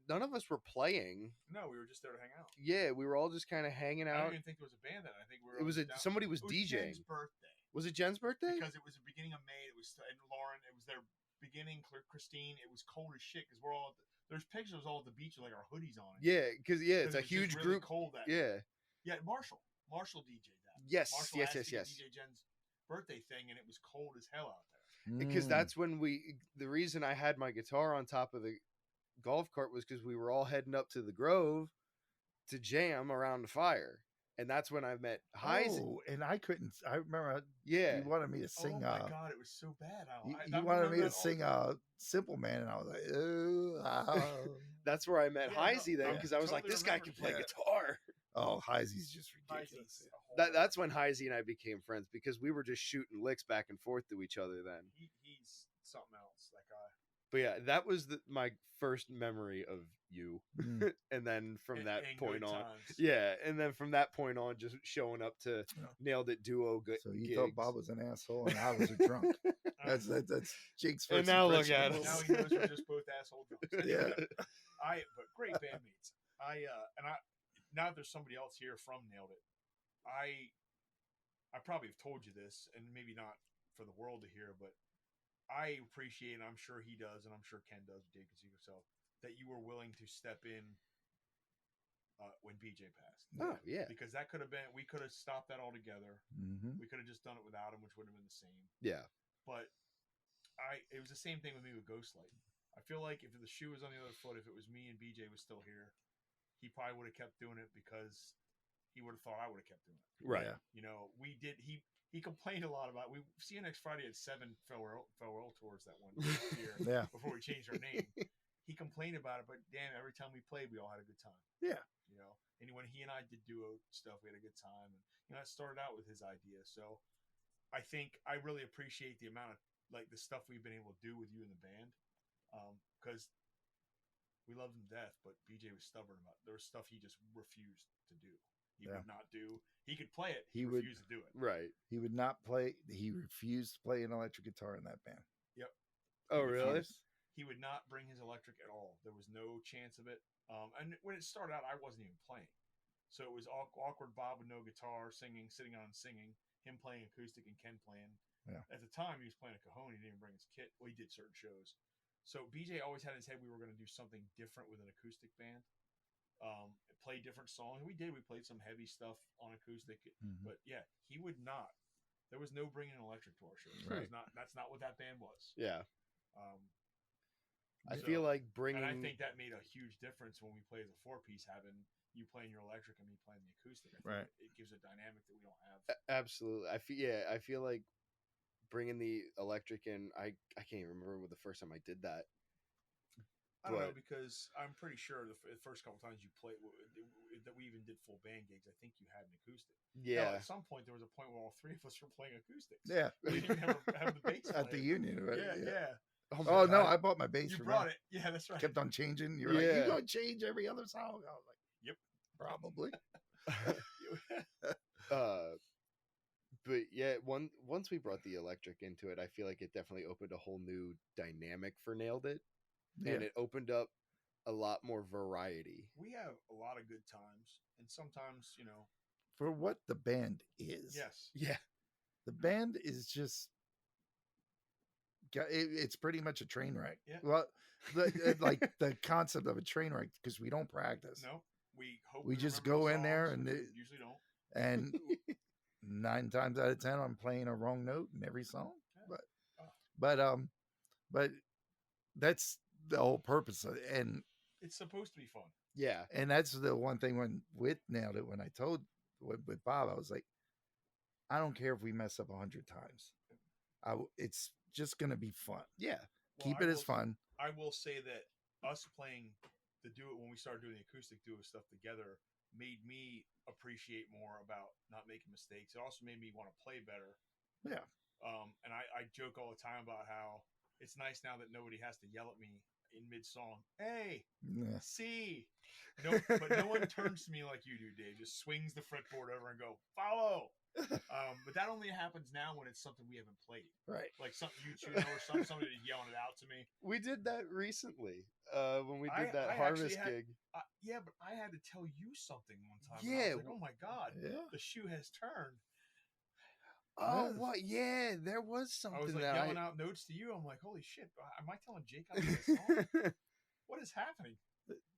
none of us were playing. no, we were just there to hang out. Yeah, we were all just kind of hanging I out. don't even think there was a band then. I think we were. It was somebody was it was DJing. Jen's birthday. Was it Jen's birthday? Because it was the beginning of May. It was and Lauren. It was their beginning. Christine. It was cold as shit because we're all. There's pictures all at the beach with like our hoodies on. Yeah, because it's a it was huge just really group. Cold that. Yeah. Yeah, Marshall DJ'd that. Yes, Marshall yes, asked yes, me to yes. DJ Jen's birthday thing, and it was cold as hell out there. Because that's when the reason I had my guitar on top of the golf cart was because we were all heading up to the Grove to jam around the fire. And that's when I met Heisey. Oh, and I couldn't. I remember. Yeah. You wanted me to sing. Oh my god, it was so bad. You wanted me to sing Simple Man, and I was like, oh. That's where I met Heisey then, because I was totally like, this guy can play Yeah. guitar. Oh, Heisey's just ridiculous. That's when Heisey and I became friends, because we were just shooting licks back and forth to each other then. He's something else, that guy. But yeah, that was my first memory of you. Mm. And then from that And point good on, times. yeah, and then from that point on, just showing up to Nailed It duo good. So you gigs. thought Bob was an asshole and I was a drunk. That's Jake's first. And now look at impression. us. Now he knows we're just both asshole drunks. Yeah. But great bandmates. Now that there's somebody else here from Nailed It, I probably have told you this, and maybe not for the world to hear, but I appreciate, and I'm sure he does, and I'm sure Ken does, Dave can see himself, that you were willing to step in when BJ passed. Oh yeah, Because that could have been, we could have stopped that altogether. Mm-hmm. We could have just done it without him, which would have been the same. yeah. But it was the same thing with me with Ghostlighting. I feel like if the shoe was on the other foot, if it was me and BJ was still here, he probably would have kept doing it because he would have thought I would have kept doing it. Right. Yeah. You know, we did. He complained a lot about. We see you next Friday at 7 farewell tours that one year. Yeah. Before we changed our name, he complained about it. But damn, every time we played, we all had a good time. Yeah. You know, and when he and I did duo stuff, we had a good time. And you know, it started out with his idea. So I think I really appreciate the amount of like the stuff we've been able to do with you in the band, because we loved him to death, but BJ was stubborn about it. There was stuff he just refused to do. He would not do. He could play it. He refused to do it. Right. He would not play. He refused to play an electric guitar in that band. Yep. Oh really? He would not bring his electric at all. There was no chance of it. And when it started out, I wasn't even playing. So it was awkward. Bob with no guitar, singing, sitting on singing, him playing acoustic and Ken playing. Yeah. At the time, he was playing a cajon. He didn't even bring his kit. Well, he did certain shows. So BJ always had in his head we were going to do something different with an acoustic band. Play different songs. We did. We played some heavy stuff on acoustic. Mm-hmm. But yeah, he would not. There was no bringing an electric to our shows. Right. That's not what that band was. Yeah. I So- feel like bringing. And I think that made a huge difference when we play as a 4-piece, having you playing your electric and me playing the acoustic. I think Right. it gives a dynamic that we don't have. Absolutely. I feel like bringing the electric in. I can't even remember the first time I did that. I don't know, because I'm pretty sure the first couple times you played that we even did full band gigs, I think you had an acoustic. Yeah. Hell, at some point there was a point where all three of us were playing acoustics. Yeah. We didn't even have the bass At the player. Union, right? Yeah. Oh no, I bought my bass. You from brought him. it. Yeah, that's right. Kept on changing. You were like, Yeah. you gonna change every other song? I was like, Yep. Probably. But yeah, once we brought the electric into it, I feel like it definitely opened a whole new dynamic for Nailed It, and it opened up a lot more variety. We have a lot of good times, and sometimes, you know. For what the band is. Yes. Yeah. The band is just. It's pretty much a train wreck. Yeah. Well, like the concept of a train wreck, because we don't practice. No, we hope We just remember go the in there songs, and we usually don't. And 9 times out of 10, I'm playing a wrong note in every song. But that's the whole purpose of it. And it's supposed to be fun. Yeah. And that's the one thing with Nailed It, when I told with Bob, I was like, I don't care if we mess up 100 times. It's just going to be fun. Yeah. Keep it as fun. I will say that us playing the duo, when we started doing the acoustic duo stuff together, made me appreciate more about not making mistakes. It also made me want to play better. Yeah. And I joke all the time about how it's nice now that nobody has to yell at me in mid-song, hey, Yeah. C. No, but no one turns to me like you do, Dave. Just swings the fretboard over and go, follow. But that only happens now when it's something we haven't played. Right. Like something you two know or somebody yelling it out to me. We did that recently when we did that I harvest actually gig. Yeah, but I had to tell you something one time. Yeah. I was like, oh my God, Yeah. the shoe has turned. Oh, Yes. what? Yeah, there was something I was like that yelling out notes to you. I'm like, holy shit, am I telling Jake how to play a song? What is happening?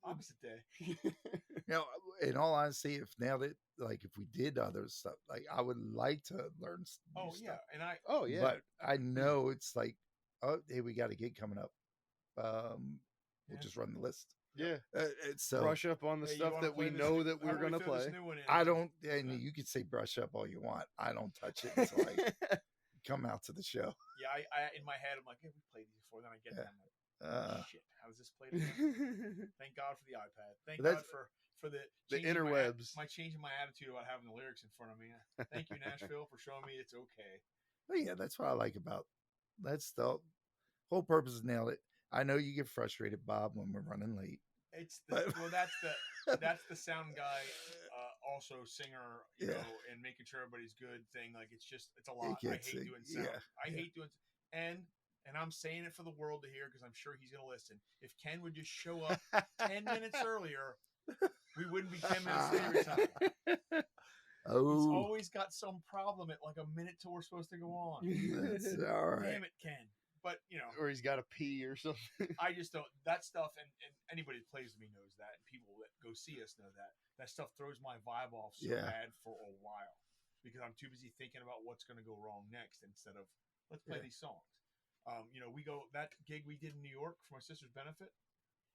Opposite day. You know, in all honesty, if we did other stuff, like I would like to learn new Oh stuff. yeah, and I Oh, yeah. But I know it's like, oh, hey, we got a gig coming up. We'll Yeah. just run the list. yeah. So Brush up on the Hey, you stuff wanna that play we this know new- that how we're do we going to throw this play. new one in? I don't, and Yeah. you can say brush up all you want. I don't touch it until I come out to the show. Yeah, I in my head, I'm like, hey, we played these before. Then I get Yeah. them. I'm like, shit, how does this play? Together? Thank God for the iPad. Thank But God for the The changing interwebs. my changing my attitude about having the lyrics in front of me. Thank you, Nashville, for showing me it's okay. But yeah, that's what I like about that's the whole purpose is nailed it. I know you get frustrated, Bob, when we're running late. It's the, But- well, that's the sound guy, also singer, you Yeah. know, and making sure everybody's good thing. Like it's a lot. I gets hate it, doing sound. yeah, I yeah. hate doing and I'm saying it for the world to hear because I'm sure he's gonna listen. If Ken would just show up 10 minutes earlier, we wouldn't be 10 minutes late every time. He's Oh, always got some problem at like a minute till we're supposed to go on. that's all right. Damn it, Ken. But you know, Or he's got to pee or something. I just don't that stuff and anybody that plays with me knows that and people that go see us know that stuff throws my vibe off so Yeah. bad for a while because I'm too busy thinking about what's going to go wrong next instead of let's play Yeah. these songs. You know, we go that gig we did in New York for my sister's benefit.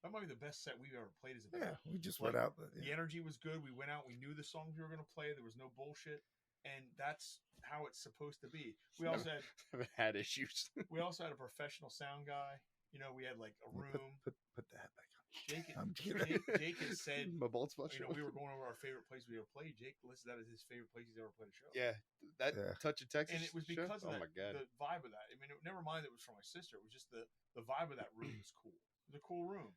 That might be the best set we've ever played as a band. Yeah, we just Like, went out. The energy was good. We went out. We knew the songs we were going to play. There was no bullshit, and that's how it's supposed to be. We also had Haven't had issues. we also had a professional sound guy. You know, we had like a room. Put that back on. Jake, I'm kidding. Jake has said, My bolts you know, we were going over our favorite place we ever played. Jake listed that as his favorite place he's ever played a show. Yeah, that Yeah. Touch of Texas. And it was show? because of Oh that, my god. the vibe of that. I mean, never mind that it was for my sister. It was just the vibe of that room was cool. It was a cool room.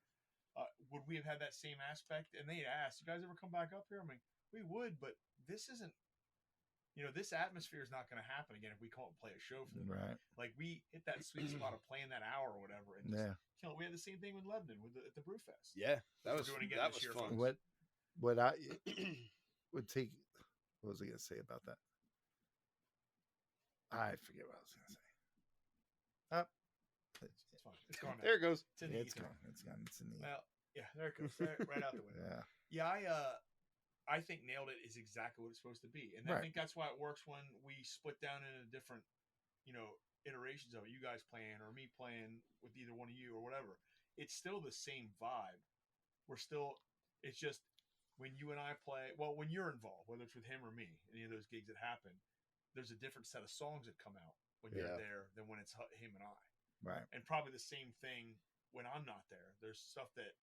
Would we have had that same aspect? And they asked, "You guys ever come back up here?" I'm like, "We would, but this isn't. You know, this atmosphere is not going to happen again if we can't play a show for them. Right. Like we hit that sweet spot of playing that hour or whatever, and just, Yeah. you know, we had the same thing with Lebanon at the Brewfest. Yeah, that We're was doing it again that this was year, fun. folks. What I would take. What was I going to say about that? I forget what I was going to say. It's fine. It's gone now. There it goes. It's in the It's ether. gone. It's gone. It's in the. Well, yeah, there it goes. Right out the window. Yeah. Yeah, I think Nailed It is exactly what it's supposed to be. And I Right. think that's why it works when we split down into different, you know, iterations of it. You guys playing or me playing with either one of you or whatever. It's still the same vibe. It's just when you and I play, well, when you're involved, whether it's with him or me, any of those gigs that happen, there's a different set of songs that come out when you're Yeah. there than when it's him and I. Right. And probably the same thing when I'm not there. There's stuff that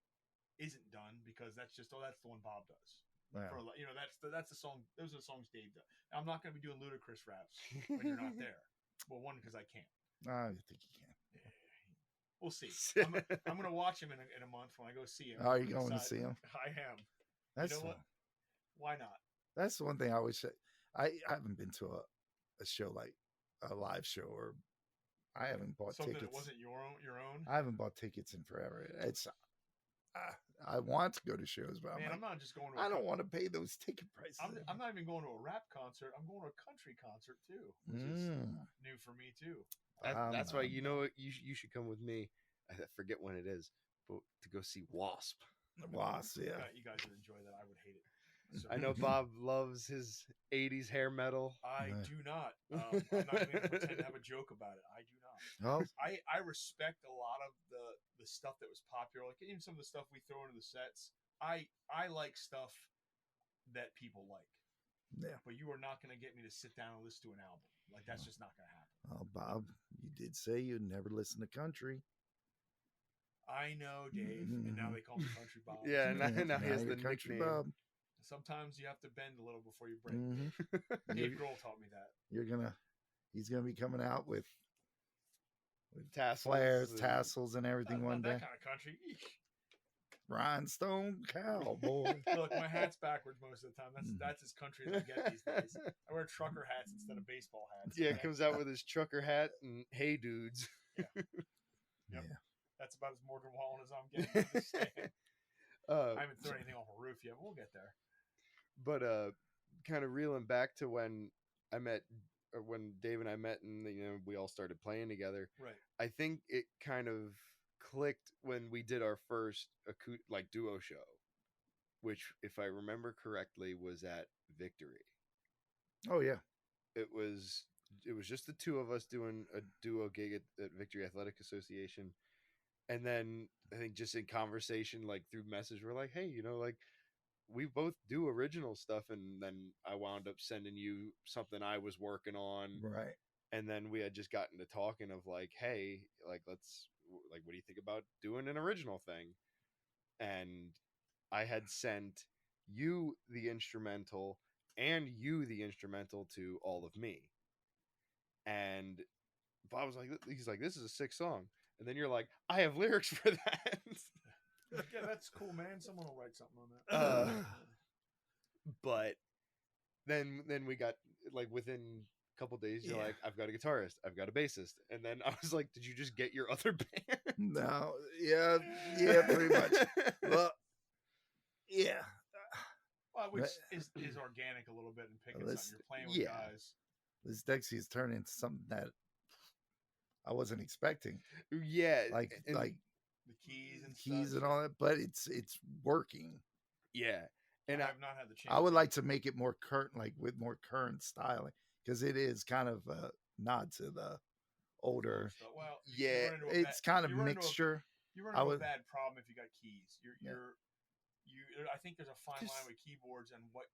isn't done because that's the one Bob does. Yeah. For, you know, that's the song. Those are the songs Dave does. I'm not going to be doing ludicrous raps when you're not there. Well, one because I can't. I think you can. We'll see. I'm going to watch him in a month when I go see him. Are you going to see him? I am. That's You know what? Why not? That's the one thing I wish. I haven't been to a show like a live show, or I haven't bought Something tickets. that wasn't your own. I haven't bought tickets in forever. It's. I want to go to shows, but Man, I'm I'm not just going to. I don't want to pay those ticket prices. I'm not even going to a rap concert. I'm going to a country concert too, which is new for me too. That's why you know what, you should come with me. I forget when it is, but to go see Wasp. Wasp, yeah. You guys would enjoy that. I would hate it. So, I know Bob loves his 80s hair metal. I Yeah. do not. I'm not going to pretend to have a joke about it. I do not. Oh, I respect a lot of the stuff that was popular, like even some of the stuff we throw into the sets. I like stuff that people like. yeah. But you are not going to get me to sit down and listen to an album. Like that's just not going to happen. Oh, Bob, you did say you'd never listen to country. I know, Dave, and now they call me Country Bob. Yeah, now he has you're the country nickname. Bob. Sometimes you have to bend a little before you break. Mhm. Dave Grohl taught me that. He's gonna be coming out with with Tassels flares, and- tassels, and everything Not one day. that kind of country. Eesh. Rhinestone cowboy. Look, my hat's backwards most of the time. That's as country as I get these days. I wear trucker hats instead of baseball hats. Yeah, okay? comes out with his trucker hat and hey dudes. Yep. Yeah. That's about as Morgan Wallen as I'm getting. I'm just saying. Uh, I haven't thrown anything off a roof yet. We'll get there. but kind of reeling back to when I met, or when Dave and I met, and we all started playing together. Right. I think it kind of clicked when we did our first duo show, which, if I remember correctly, was at Victory. Oh yeah. It was just the two of us doing a duo gig at Victory Athletic Association. And then I think just in conversation, like through message, we're like, hey, like we both do original stuff. And then I wound up sending you something I was working on. Right. And then we had just gotten to talking of like, hey, like, what do you think about doing an original thing? And I had sent you the instrumental and you the instrumental to All of Me. And Bob was like, he's like, this is a sick song. And then you're like, I have lyrics for that. Yeah, that's cool, man. Someone will write something on that. But then we got, like, within a couple days, you're like, I've got a guitarist, I've got a bassist. And then I was like, did you just get your other band? No. Yeah. Yeah. Pretty much. Well. Yeah. Well, which is organic a little bit and picking something. You're playing with guys. This Dexy's turned into something that I wasn't expecting. Yeah. Like the keys and all that, but it's working. Yeah. And I've not had the chance. I would like to make it more current, like with more current styling, because it is kind of a nod to the older. Well, yeah, it's kind of mixture. You run into a bad problem if you got keys. I think there's a fine line with keyboards and what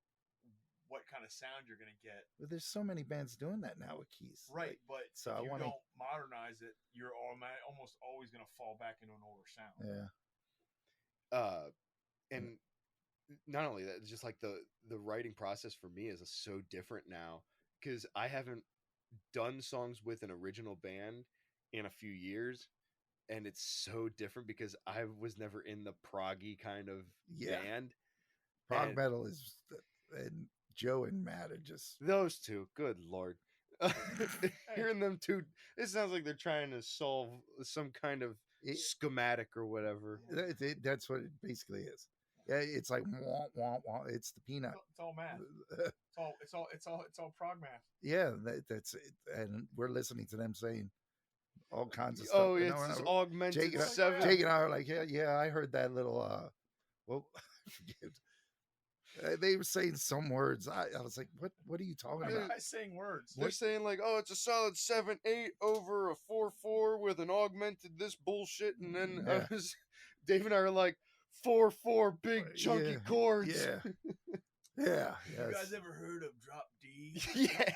kind of sound you're going to get. But there's so many bands doing that now with keys. Right, but so if you don't modernize it, you're almost always going to fall back into an older sound. Yeah. And not only that, it's just like the writing process for me is so different now, because I haven't done songs with an original band in a few years. And it's so different because I was never in the proggy kind of band. Prog metal is, and Joe and Matt are just those two. Good Lord. Hearing them two, it sounds like they're trying to solve some kind of schematic or whatever. That's what it basically is. Yeah, it's like wah, wah, wah. It's the peanut. It's all math. It's all prog math. Yeah, that's it. And we're listening to them saying all kinds of stuff. Oh, it's this augmented seven. Jake and I are like, yeah, I heard that little. Well, I forget. They were saying some words. I was like, what are you talking about? Guys saying words. They're saying like, oh, it's a solid 7/8 over a 4/4 with an augmented this bullshit, and then Dave and I are like 4/4 big chunky chords. Yeah. Yeah. You guys ever heard of drop D? Yeah.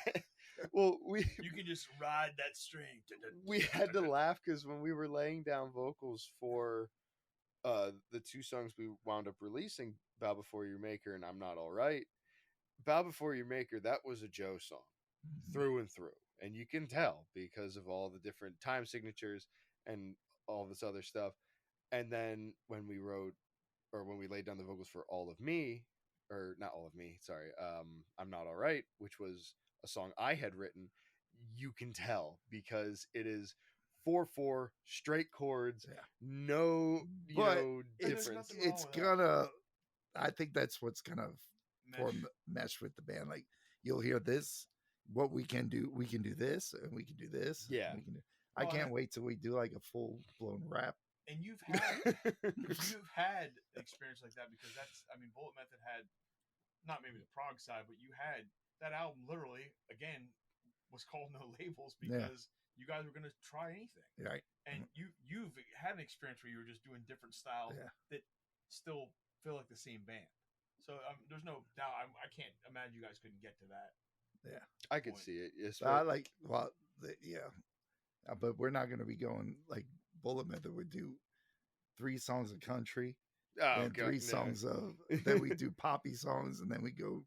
Well, you can just ride that string. We had to laugh because when we were laying down vocals for the two songs we wound up releasing, Bow Before Your Maker and I'm Not All Right, Bow Before Your Maker, that was a Joe song through and through. And you can tell because of all the different time signatures and all this other stuff. And then when we laid down the vocals for All of Me, or not All of Me, sorry, I'm Not All Right, which was a song I had written, you can tell because it is 4/4 straight chords, no difference. It's gonna, I think that's what's gonna mesh with the band. Like you'll hear this, what we can do this, and we can do this. Yeah, I can't wait till we do like a full blown rap. And you've had experience like that because Bullet Method had not maybe the prog side, but you had that album literally again was called No Labels because you guys were going to try anything, right? And you've had an experience where you were just doing different styles that still feel like the same band. So there's no doubt. I can't imagine you guys couldn't get to that. Yeah, I could see it. Yes, but we're not going to be going like Bullet Method would do 3 songs of country, and 3 songs of then we do poppy songs, and then we go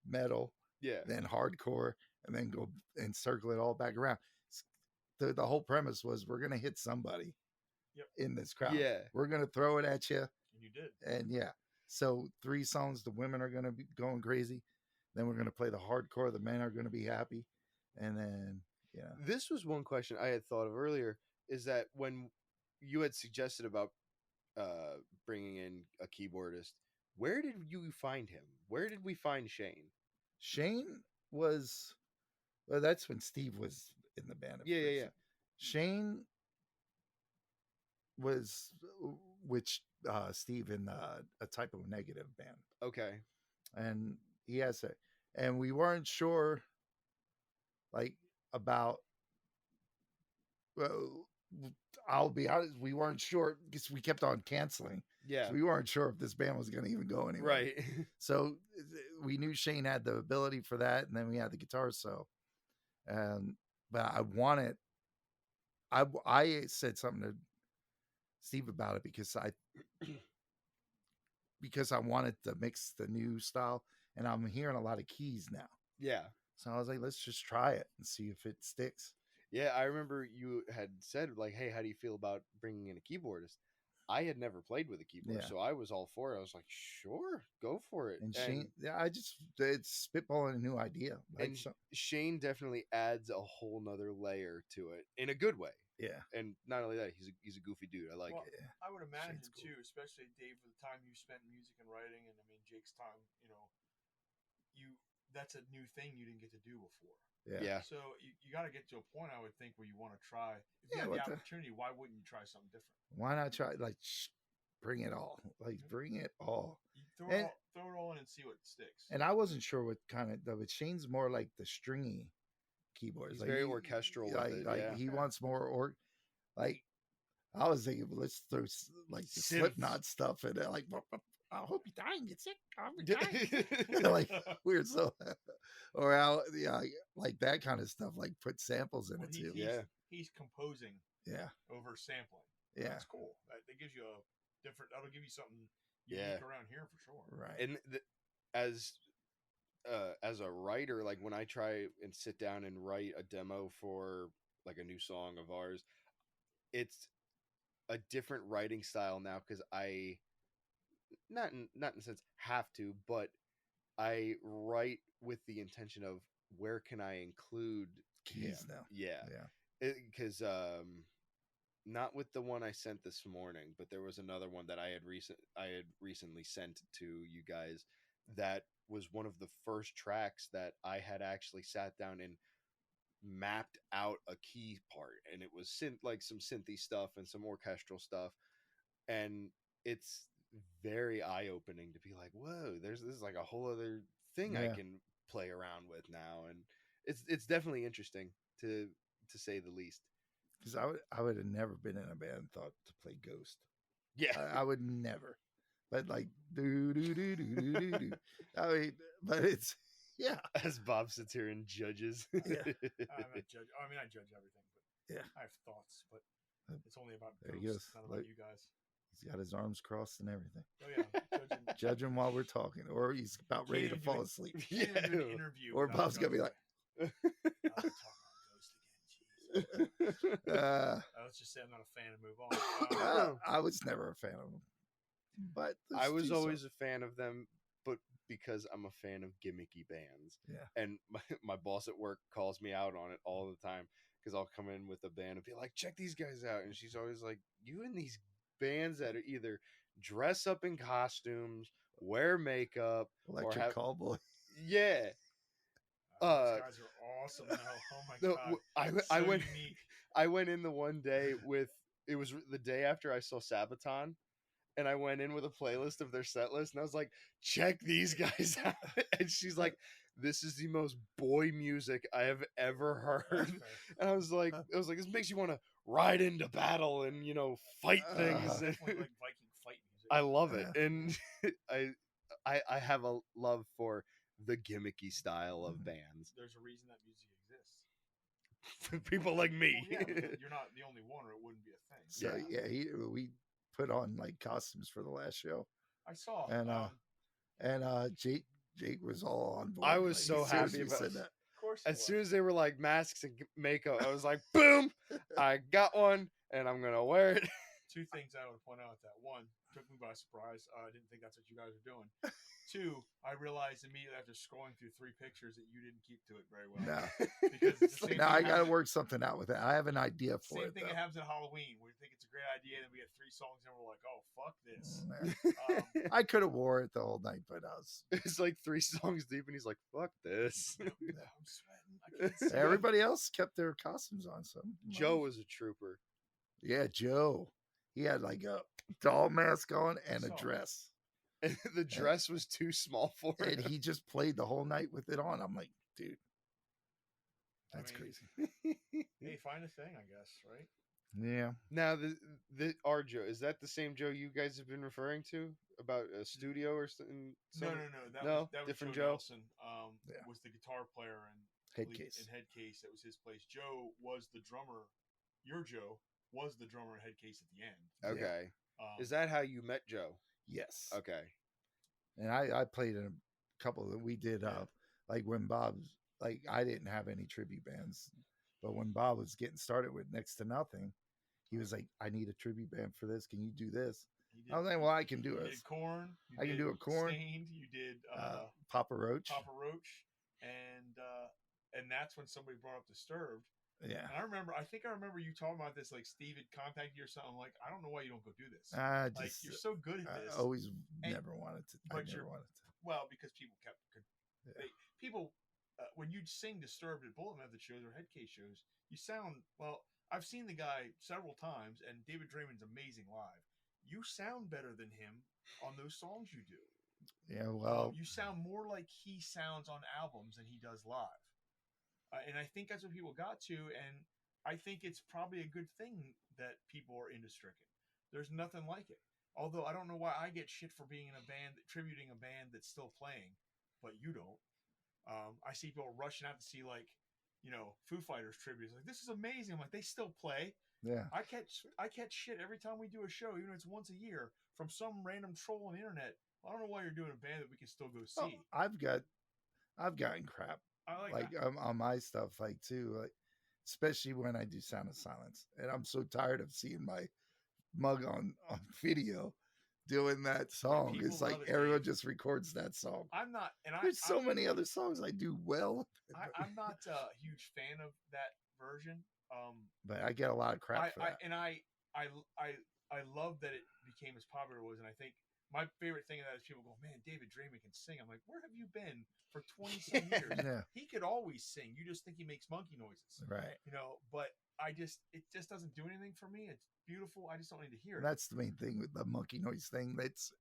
metal, then hardcore, and then go and circle it all back around. the whole premise was we're gonna hit somebody Yep. in this crowd. Yeah. We're gonna throw it at you, And you did. and yeah. So 3 songs, the women are gonna be going crazy. Then we're gonna play the hardcore. The men are gonna be happy, and then This was one question I had thought of earlier. Is that when you had suggested about bringing in a keyboardist, where did you find him? Where did we find Shane? Shane was. Well, that's when Steve was in the band. Yeah. Shane was which Steve in a Type of Negative band, Okay. and he has it, and we weren't sure, like about. Well, I'll be honest, we weren't sure because we kept on canceling. Yeah. So we weren't sure if this band was going to even go anywhere. Right. So we knew Shane had the ability for that, and then we had the guitar. So, but I wanted. I said something to Steve about it because I wanted to mix the new style, and I'm hearing a lot of keys now. Yeah. So I was like, let's just try it and see if it sticks. Yeah, I remember you had said, like, hey, how do you feel about bringing in a keyboardist? I had never played with a keyboard, Yeah. so I was all for it. I was like, sure, go for it. And Shane, it's spitballing a new idea. Like, And Shane definitely adds a whole nother layer to it in a good way. yeah. And not only that, he's a goofy dude. I like Well, it. I would imagine Shane's cool. too, especially Dave, for the time you spent in music and writing, and I mean Jake's time. That's a new thing you didn't get to do before. Yeah. So you got to get to a point, I would think, where you want to try. If you Yeah, have what the the- opportunity, why wouldn't you try something different? Why not try? Like, bring it all. Like, bring it all. You throw And- it all in and see what sticks. And I wasn't sure what kind of. But Shane's more like the stringy keyboards. He's like very orchestral with it, yeah. he wants more like. I was thinking, let's throw like the Synths. Slipknot stuff in there. Like, I hope you're dying. Get sick. I'll be dying. Like weird. So, or how, like that kind of stuff. Like put samples in Well, it too. he's composing Yeah. over sampling. Yeah. That's cool. That gives you a different. That'll give you something unique Yeah. around here for sure. Right. And as a writer, like when I try and sit down and write a demo for like a new song of ours, it's a different writing style now because I not in a sense have to, but I write with the intention of where can I include Keys now. Yeah. Yeah. Because not with the one I sent this morning, but there was another one that I had recently sent to you guys that was one of the first tracks that I had actually sat down and mapped out a key part, and it was like some synthy stuff and some orchestral stuff, and it's very eye-opening to be like, whoa, this is like a whole other thing I Yeah. can play around with now, and it's definitely interesting to say the least. Because I would have never been in a band and thought to play Ghost. Yeah. I would never. But like do do do do do do do. I mean, but it's As Bob sits here and judges. Yeah. I'm not judge. I mean, I judge everything, but Yeah. I have thoughts. But it's only about There he ghosts, goes. not about Like- you guys. He's got his arms crossed and everything. Oh yeah, judging. Judging while we're talking, or he's about ready to Can't fall do it. asleep. You can't even do an interview. Or without Bob's gonna be judging. like, Now they're talking about ghost again. Jesus. Let's just say I'm not a fan and move on. I was never a fan of him, but I there's was two always songs. a fan of them, but because I'm a fan of gimmicky bands. Yeah. And my boss at work calls me out on it all the time because I'll come in with a band and be like, check these guys out. And she's always like, you and these bands that are either dress up in costumes, wear makeup, Electric have- Callboy. yeah. These guys are awesome now. Oh my No, god. I So went unique. I went in the one day with, it was the day after I saw Sabaton, and I went in with a playlist of their set list, and I was like, check these guys out. And she's like, this is the most boy music I have ever That's heard. fair. And I was like, this makes you want to ride into battle and, fight things. It's And definitely like Viking fight music. I love it. And I have a love for the gimmicky style of bands. There's a reason that music exists. For people like me. Well, yeah, but you're not the only one, or it wouldn't be a thing. So we put on like costumes for the last show, I saw. and Jake was all on board. I was like, so as soon as happy we about said that. of course. As soon as they were like masks and makeup, I was like, boom, I got one and I'm gonna wear it. Two things I would point out with that. One, took me by surprise. I didn't think that's what you guys were doing. Two, I realized immediately after scrolling through 3 pictures that you didn't keep to it very well. No. Because it's the same No, thing I got to happens- work something out with it. I have an idea for Same it. thing Though. that happens at Halloween. We think it's a great idea, and then we get 3 songs, and we're like, "Oh, fuck this." Yeah. I could have wore it the whole night, but I was. It's like 3 songs deep, and he's like, "Fuck this." I'm sweating. I can't see. Everybody else kept their costumes on. So Joe was a trooper. Yeah, Joe. He had like a doll mask on and a saw it. dress. And the dress was too small for And him. he just played the whole night with it on. I'm like, dude, that's mean, crazy. Hey, find a thing, I guess, right? Yeah. Now, our Joe, is that the same Joe you guys have been referring to about a studio or something? No. That was different Joe Joe? Nelson. Yeah. Was the guitar player and Headcase. in Headcase. That was his place. Joe was the drummer. Your Joe was the drummer in Headcase at the end. Okay. Is Um, that how you met Joe? Yes. Okay. And I played in a couple that we did like when Bob's like I didn't have any tribute bands, but when Bob was getting started with Next to Nothing, he was like, I need a tribute band for this. Can you do this? he did, I was like, well, I can do you it. did Korn. I can do a Korn. Stained. You did Papa Roach. Papa Roach, and that's when somebody brought up Disturbed. Yeah. And I think I remember you talking about this, like Steve had contacted you or something. I'm like, I don't know why you don't go do this. I Like just you're so good at this. I always And- never wanted to. I but never you're- wanted to. Well, because people kept Yeah. people when you sing Disturbed at Bullet Method shows or Headcase shows, you sound well. I've seen the guy several times, and David Draymond's amazing live. You sound better than him on those songs you do. Yeah. Well, You sound more like he sounds on albums than he does live, and I think that's what people got to. And I think it's probably a good thing that people are into Stricken. There's nothing like it. Although I don't know why I get shit for being in a band, tributing a band that's still playing, but you don't. I see people rushing out to see Foo Fighters tributes. Like, this is amazing. I'm like, they still play. yeah. I catch shit every time we do a show, even if it's once a year, from some random troll on the internet. I don't know why you're doing a band that we can still go Oh, see. I've gotten crap I like that. on my stuff like too, like especially when I do Sound of Silence, and I'm so tired of seeing my mug on video doing that song. people It's like love it, everyone Dave. just records that song. I'm not, and There's so many other songs I do well, I'm not a huge fan of that version. but I get a lot of crap for that. I love that it became as popular as it was, and I think my favorite thing of that is people go, "Man, David Draymond can sing." I'm like, "Where have you been for 20 some years? Yeah, He could always sing. You just think he makes monkey noises, right. But it just doesn't do anything for me. It's beautiful. I just don't need to hear And it. that's the main thing with the monkey noise thing. That's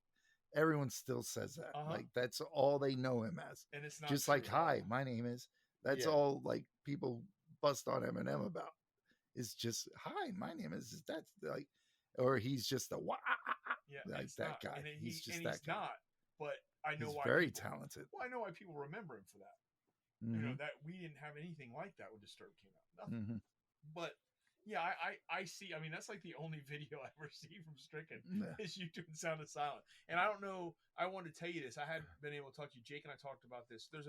everyone still says that. Uh-huh. Like that's all they know him as. And it's not Just true like at all. hi, my name is. That's Yeah. all like people bust on Eminem about. It's just hi, my name is. That's like, or he's just a wah. Yeah, like it's that not. guy. And He's just he's that guy. not. But I know He's why. very people, talented. Well, I know why people remember him for that. Mhm, That we didn't have anything like that when Disturbed came out. Nothing. mhm. But yeah, I see. I mean, that's like the only video I ever see from Stricken Yeah. is you doing Sound of Silence. And I don't know. I wanted to tell you this. I hadn't been able to talk to you. Jake and I talked about this. There's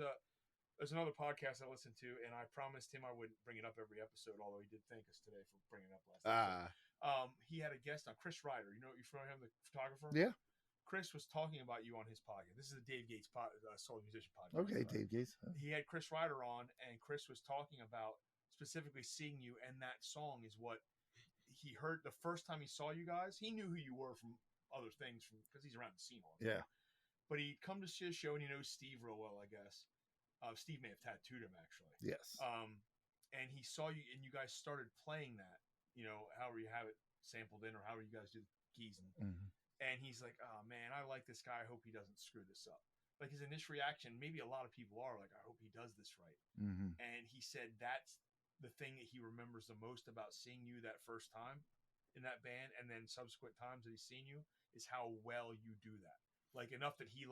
another podcast I listened to, and I promised him I wouldn't bring it up every episode. Although he did thank us today for bringing it up last episode. He had a guest on, Chris Ryder. You familiar with him, the photographer? Yeah. Chris was talking about you on his podcast. This is the Dave Gates solo musician podcast. Okay, right? Dave Gates. He had Chris Ryder on, and Chris was talking about specifically seeing you, and that song is what he heard the first time he saw you guys. He knew who you were from other things, because he's around the scene all the time. Yeah. But he'd come to see a show, and he knows Steve real well, I guess. Steve may have tattooed him, actually. Yes. And he saw you, and you guys started playing that, however you have it sampled in, or however you guys do the keys. And he's like, "Oh man, I like this guy. I hope he doesn't screw this up." Like his initial reaction, maybe a lot of people are like, "I hope he does this right." Mm-hmm. And he said that's the thing that he remembers the most about seeing you that first time in that band, and then subsequent times that he's seen you, is how well you do that. Like enough that he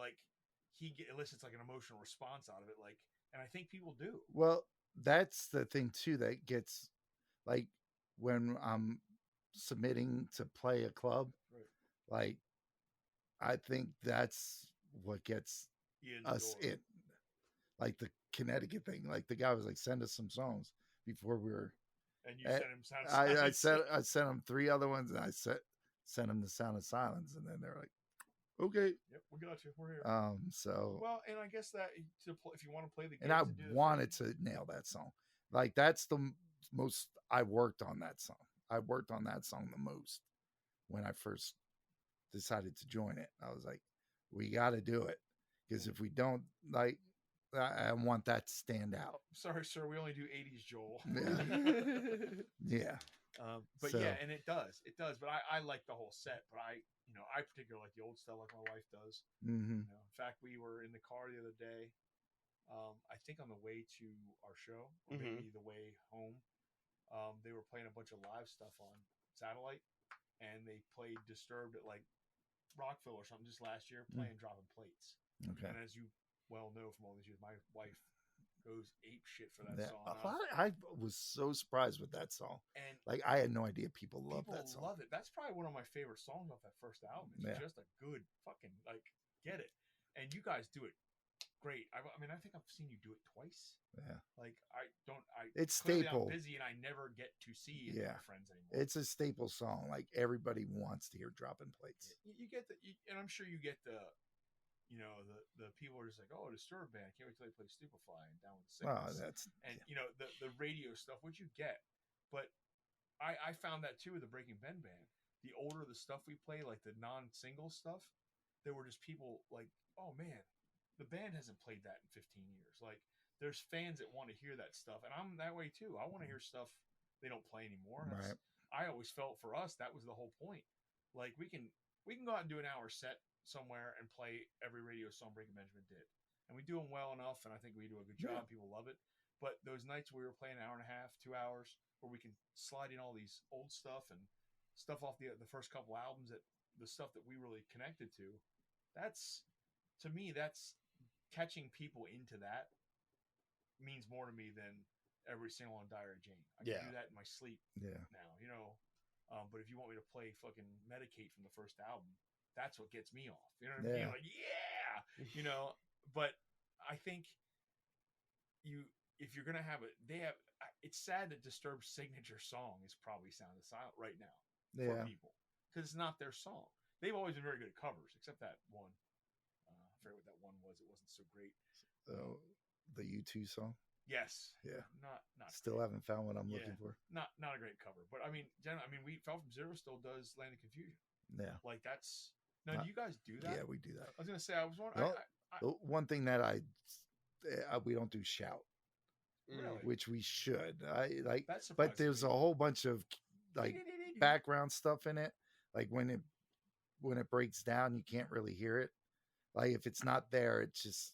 elicits like an emotional response out of it. Like, and I think people do. Well, that's the thing too that gets like when I'm submitting to play a club, Right. like I think that's what gets In the us door. in. like the Connecticut thing. Like the guy was like, send us some songs before we were. And you Eh, sent him Sound of I Silence. I sent them 3 other ones, and I sent them the Sound of Silence, and then they're like, okay. Yep, we got you. We're here. So Well, and I guess that if you want to play the game, and I and do the wanted thing, to nail that song. Like that's the most I worked on that song. I worked on that song the most when I first decided to join it. I was like, we got to do it because if we don't, like, I want that to stand out. sorry, sir, we only do 80s Joel. Yeah. But So- yeah, and it does. But I like the whole set. But I particularly like the old stuff, like my wife does. Mm-hmm. In fact, we were in the car the other day. I think on the way to our show, or maybe the way home. They were playing a bunch of live stuff on satellite, and they played Disturbed at like Rockville or something just last year, playing Dropping Plates. Okay. And as you well know from all these years, my wife goes ape shit for that Yeah. song. I was so surprised with that song. And like I had no idea people loved that song. love it. That's probably one of my favorite songs off that first album. It's just a good fucking get it. And you guys do it great. I mean, I think I've seen you do it twice. Yeah. Like it's clearly staple. I'm busy and I never get to see any of my friends anymore. It's a staple song. Like everybody wants to hear Dropping Plates. You get and I'm sure you get the people are just like, oh, Disturbed band, can't wait till they play Stupefy and Down with the Sickness. That's the radio stuff, what you get. But I found that too with the Breaking Ben band. The older the stuff we play, like the non-single stuff, there were just people like, oh man, the band hasn't played that in 15 years. Like there's fans that want to hear that stuff, and I'm that way too. I want to hear stuff they don't play anymore. Right. I always felt for us that was the whole point. Like we can go out and do an hour set somewhere and play every radio song Breaking Benjamin did, and we do them well enough, and I think we do a good job. Yeah. People love it. But those nights we were playing an hour and a half, 2 hours, where we can slide in all these old stuff and stuff off the first couple albums, that the stuff that we really connected to, that's, to me, that's catching people into that means more to me than every single on Diary Jane. I can do that in my sleep now, but if you want me to play fucking Medicate from the first album, that's what gets me off. You know what I mean? Like, but I think if you're gonna have it's sad that Disturbed's signature song is probably Sound of Silence right now for people, because it's not their song. They've always been very good at covers, except that one. I forget what that one was. It wasn't so great. The U2 song. Yes. Yeah. Not still great. haven't found what I'm looking for. Not a great cover, but I mean, we Fell From Zero still does Land of Confusion. Yeah. Like that's now. Do you guys do that? Yeah, we do that. I was gonna say I was wondering. Well, one thing that we don't do shout, Really? which we should. That's but there's a whole bunch of like background stuff in it. Like when it breaks down, you can't really hear it. Like if it's not there, it's just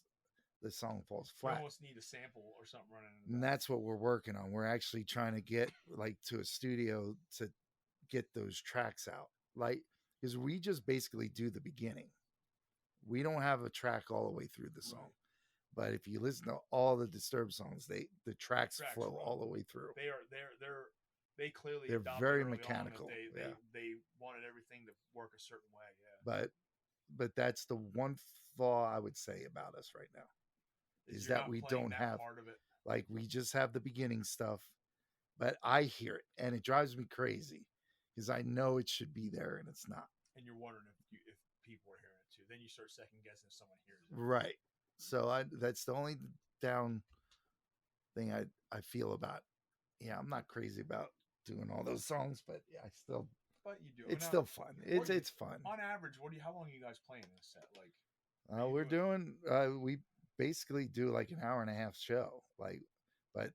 the song falls flat. You almost need a sample or something running. And that's what we're working on. We're actually trying to get like to a studio to get those tracks out. Like, because we just basically do the beginning. We don't have a track all the way through the song. Right. But if you listen to all the Disturbed songs, the tracks flow all the way through. They clearly they're very mechanical. They wanted everything to work a certain way. Yeah. But that's the one flaw I would say about us right now. Is that we don't have part of it. Like we just have the beginning stuff, but I hear it and it drives me crazy because I know it should be there and it's not. And you're wondering if people are hearing it too. Then you start second guessing if someone hears it. Right. So that's the only down thing I feel about. Yeah, I'm not crazy about doing all those songs, but yeah, I still. But you do. It's still fun. It's fun. On average, how long are you guys playing in a set? Like, we're doing. We basically do like an hour and a half show. Like, but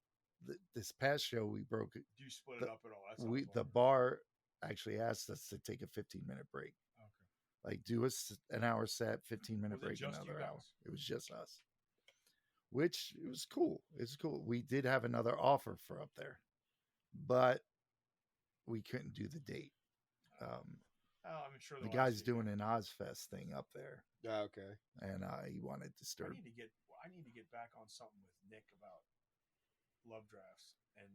this past show we broke it. Do you split it up at all? The bar actually asked us to take a 15-minute break. Okay. Like do an hour set, 15-minute break, another hour. It was just us. Which it was cool. It's cool. We did have another offer for up there, but we couldn't do the date. I'm sure the guy's doing an Ozfest thing up there. Yeah, okay. And he wanted to start. I need to get back on something with Nick about love drafts and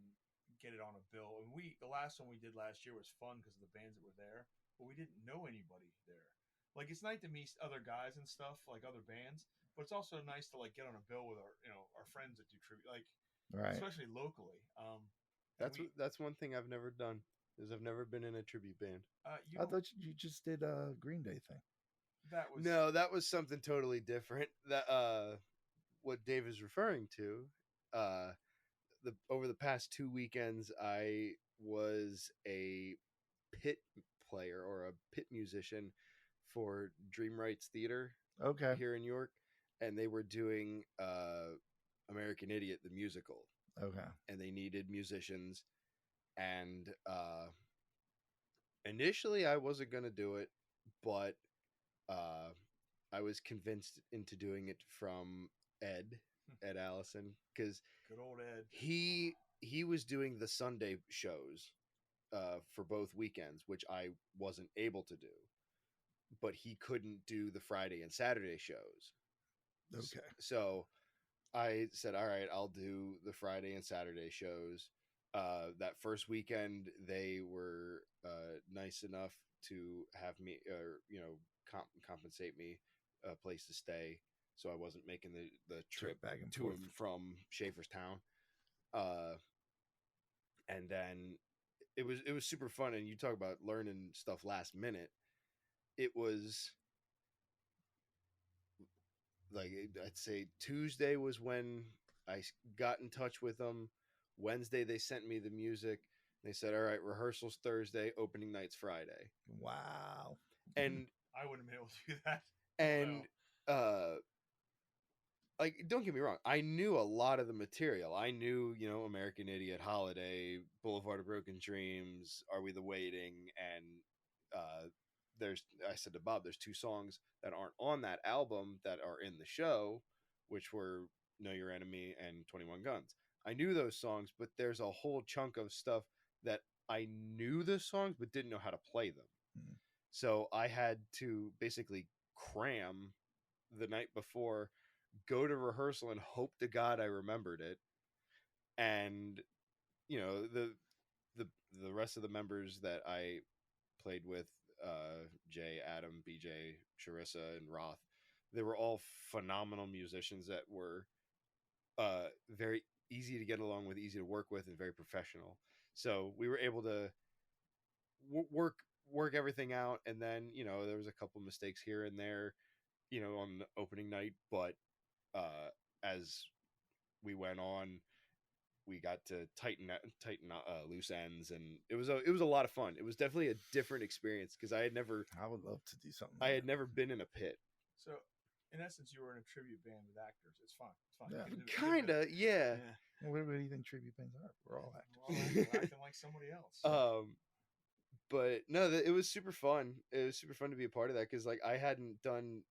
get it on a bill. And the last one we did last year was fun because of the bands that were there, but we didn't know anybody there. like it's nice to meet other guys and stuff, like other bands, but it's also nice to like get on a bill with our friends that do tribute, like Right. especially locally. That's one thing I've never done is I've never been in a tribute band. I thought you just did a Green Day thing. That was No, that was something totally different. That what Dave is referring to, over the past 2 weekends, I was a pit player or a pit musician for Dream Rights Theater Okay. here in York, and they were doing American Idiot the musical, Okay. and they needed musicians. And initially, I wasn't gonna do it, but I was convinced into doing it from Ed Allison, because good old Ed. he was doing the Sunday shows for both weekends, which I wasn't able to do, but he couldn't do the Friday and Saturday shows. Okay. So I said, all right, I'll do the Friday and Saturday shows. That first weekend, they were nice enough to have me, compensate me a place to stay, so I wasn't making the trip back and to forth and from Schaeferstown. And then it was super fun. And you talk about learning stuff last minute. It was like, I'd say Tuesday was when I got in touch with them. Wednesday they sent me the music. They said, all right, rehearsals Thursday, opening night's Friday. Wow. And I wouldn't have been able to do that. and like, don't get me wrong, I knew a lot of the material. I knew, American Idiot, Holiday, Boulevard of Broken Dreams, Are We the Waiting, and I said to Bob, there's 2 songs that aren't on that album that are in the show, which were Know Your Enemy and 21 Guns. I knew those songs, but there's a whole chunk of stuff that I knew the songs but didn't know how to play them. Hmm. So I had to basically cram the night before, go to rehearsal, and hope to God I remembered it. And the rest of the members that I played with, Jay, Adam, BJ, Charissa, and Roth, they were all phenomenal musicians that were very easy to get along with, easy to work with, and very professional. So we were able to work everything out. And then there was a couple mistakes here and there on the opening night, but as we went on, we got to tighten loose ends, and it was a lot of fun. It was definitely a different experience because I would love to do something. I had never been in a pit. So, in essence, you were in a tribute band with actors. It's fine. It's fine. Yeah. Kinda, yeah. Well, what do you think tribute bands are? We're all actors. We're acting like somebody else. But no, it was super fun. It was super fun to be a part of that because, like, I hadn't done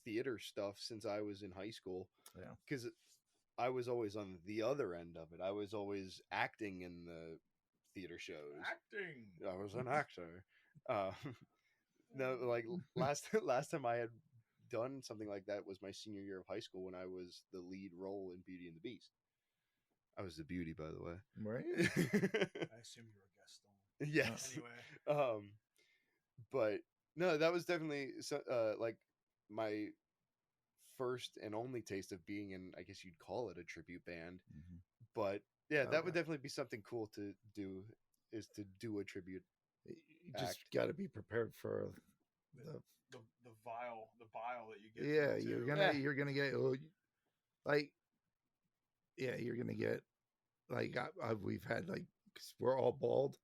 theater stuff since I was in high school. Yeah. Because I was always on the other end of it. I was always acting in the theater shows. Acting. I was an actor. No, like last time I had done something like that was my senior year of high school when I was the lead role in Beauty and the Beast. I was the beauty, by the way. Right. I assume you were a guest on. Yes. Anyway. But no, that was definitely like my first and only taste of being in, I guess you'd call it, a tribute band. Mm-hmm. But yeah, that would definitely be something cool to do, is to do a tribute. You just got to be prepared for the bile that you get. Yeah, you're gonna get like, yeah, you're gonna get like, we've had, like, 'cause we're all bald,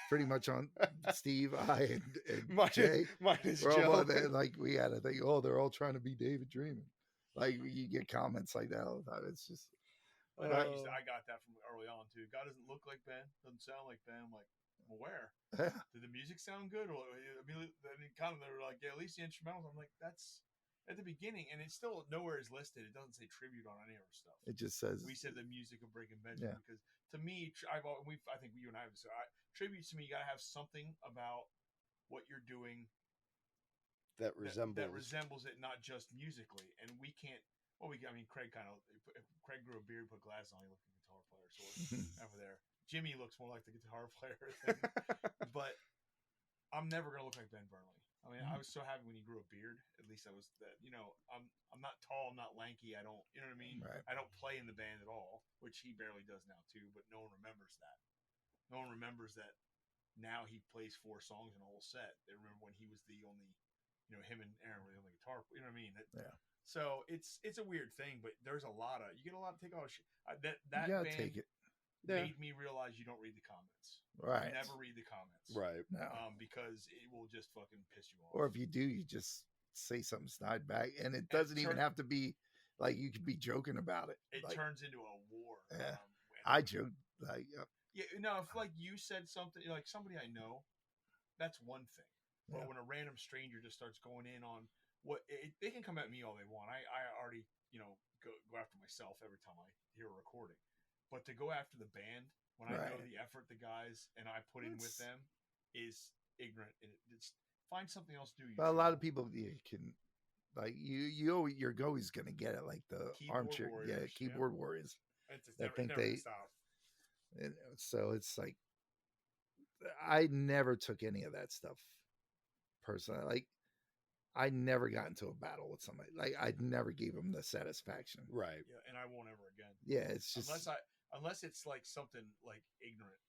pretty much on Steve, I, and Jay. Mine is We're Joe. all bald, and, like, we had to think, oh, they're all trying to be David Dreaming. Like, you get comments like that all the time. It's just. I got that from early on too. God doesn't look like Ben, doesn't sound like Ben. I'm like, well, where? Yeah. Did the music sound good? Or I mean, kind of, they were like, yeah, at least the instrumentals. I'm like, that's at the beginning, and it's still nowhere is listed. It doesn't say tribute on any of our stuff. It just says we said the music of Breaking Benjamin, because to me, I think you and I have this. Tribute to me, you got to have something about what you're doing that resembles it, not just musically. And we can't. Well, Craig Craig grew a beard, put glasses on, he looked like a guitar player. So over there, Jimmy looks more like the guitar player. But I'm never gonna look like Ben Burnley. I mean, I was so happy when he grew a beard. At least I was that. I'm not tall, I'm not lanky. I don't, you know what I mean? Right. I don't play in the band at all, which he barely does now too. But no one remembers that. No one remembers that. Now he plays 4 songs in a whole set. They remember when he was the only, him and Aaron were the only guitar. You know what I mean? Yeah. So it's a weird thing, but there's a lot of take a lot of shit. That You gotta band take it. made me realize you don't read the comments. Right. You never read the comments. Right. No. Because it will just fucking piss you off. Or if you do, you just say something snide back, and it doesn't even have to be like you could be joking about it. It like, turns into a war. Yeah. I joke like. Yeah, no, if like you said something like somebody I know, that's one thing. But when a random stranger just starts going in on they can come at me all they want. I already go after myself every time I hear a recording. But to go after the band when I know the effort the guys and I put in with them is ignorant, and it's find something else to do. But a lot of people can like you're always gonna get it like the Keyboard armchair warriors, keyboard warriors. I think they stop. So it's like I never took any of that stuff personally. Like I never got into a battle with somebody. Like I never gave them the satisfaction. Right. Yeah, and I won't ever again. Yeah, it's just unless it's like something like ignorant,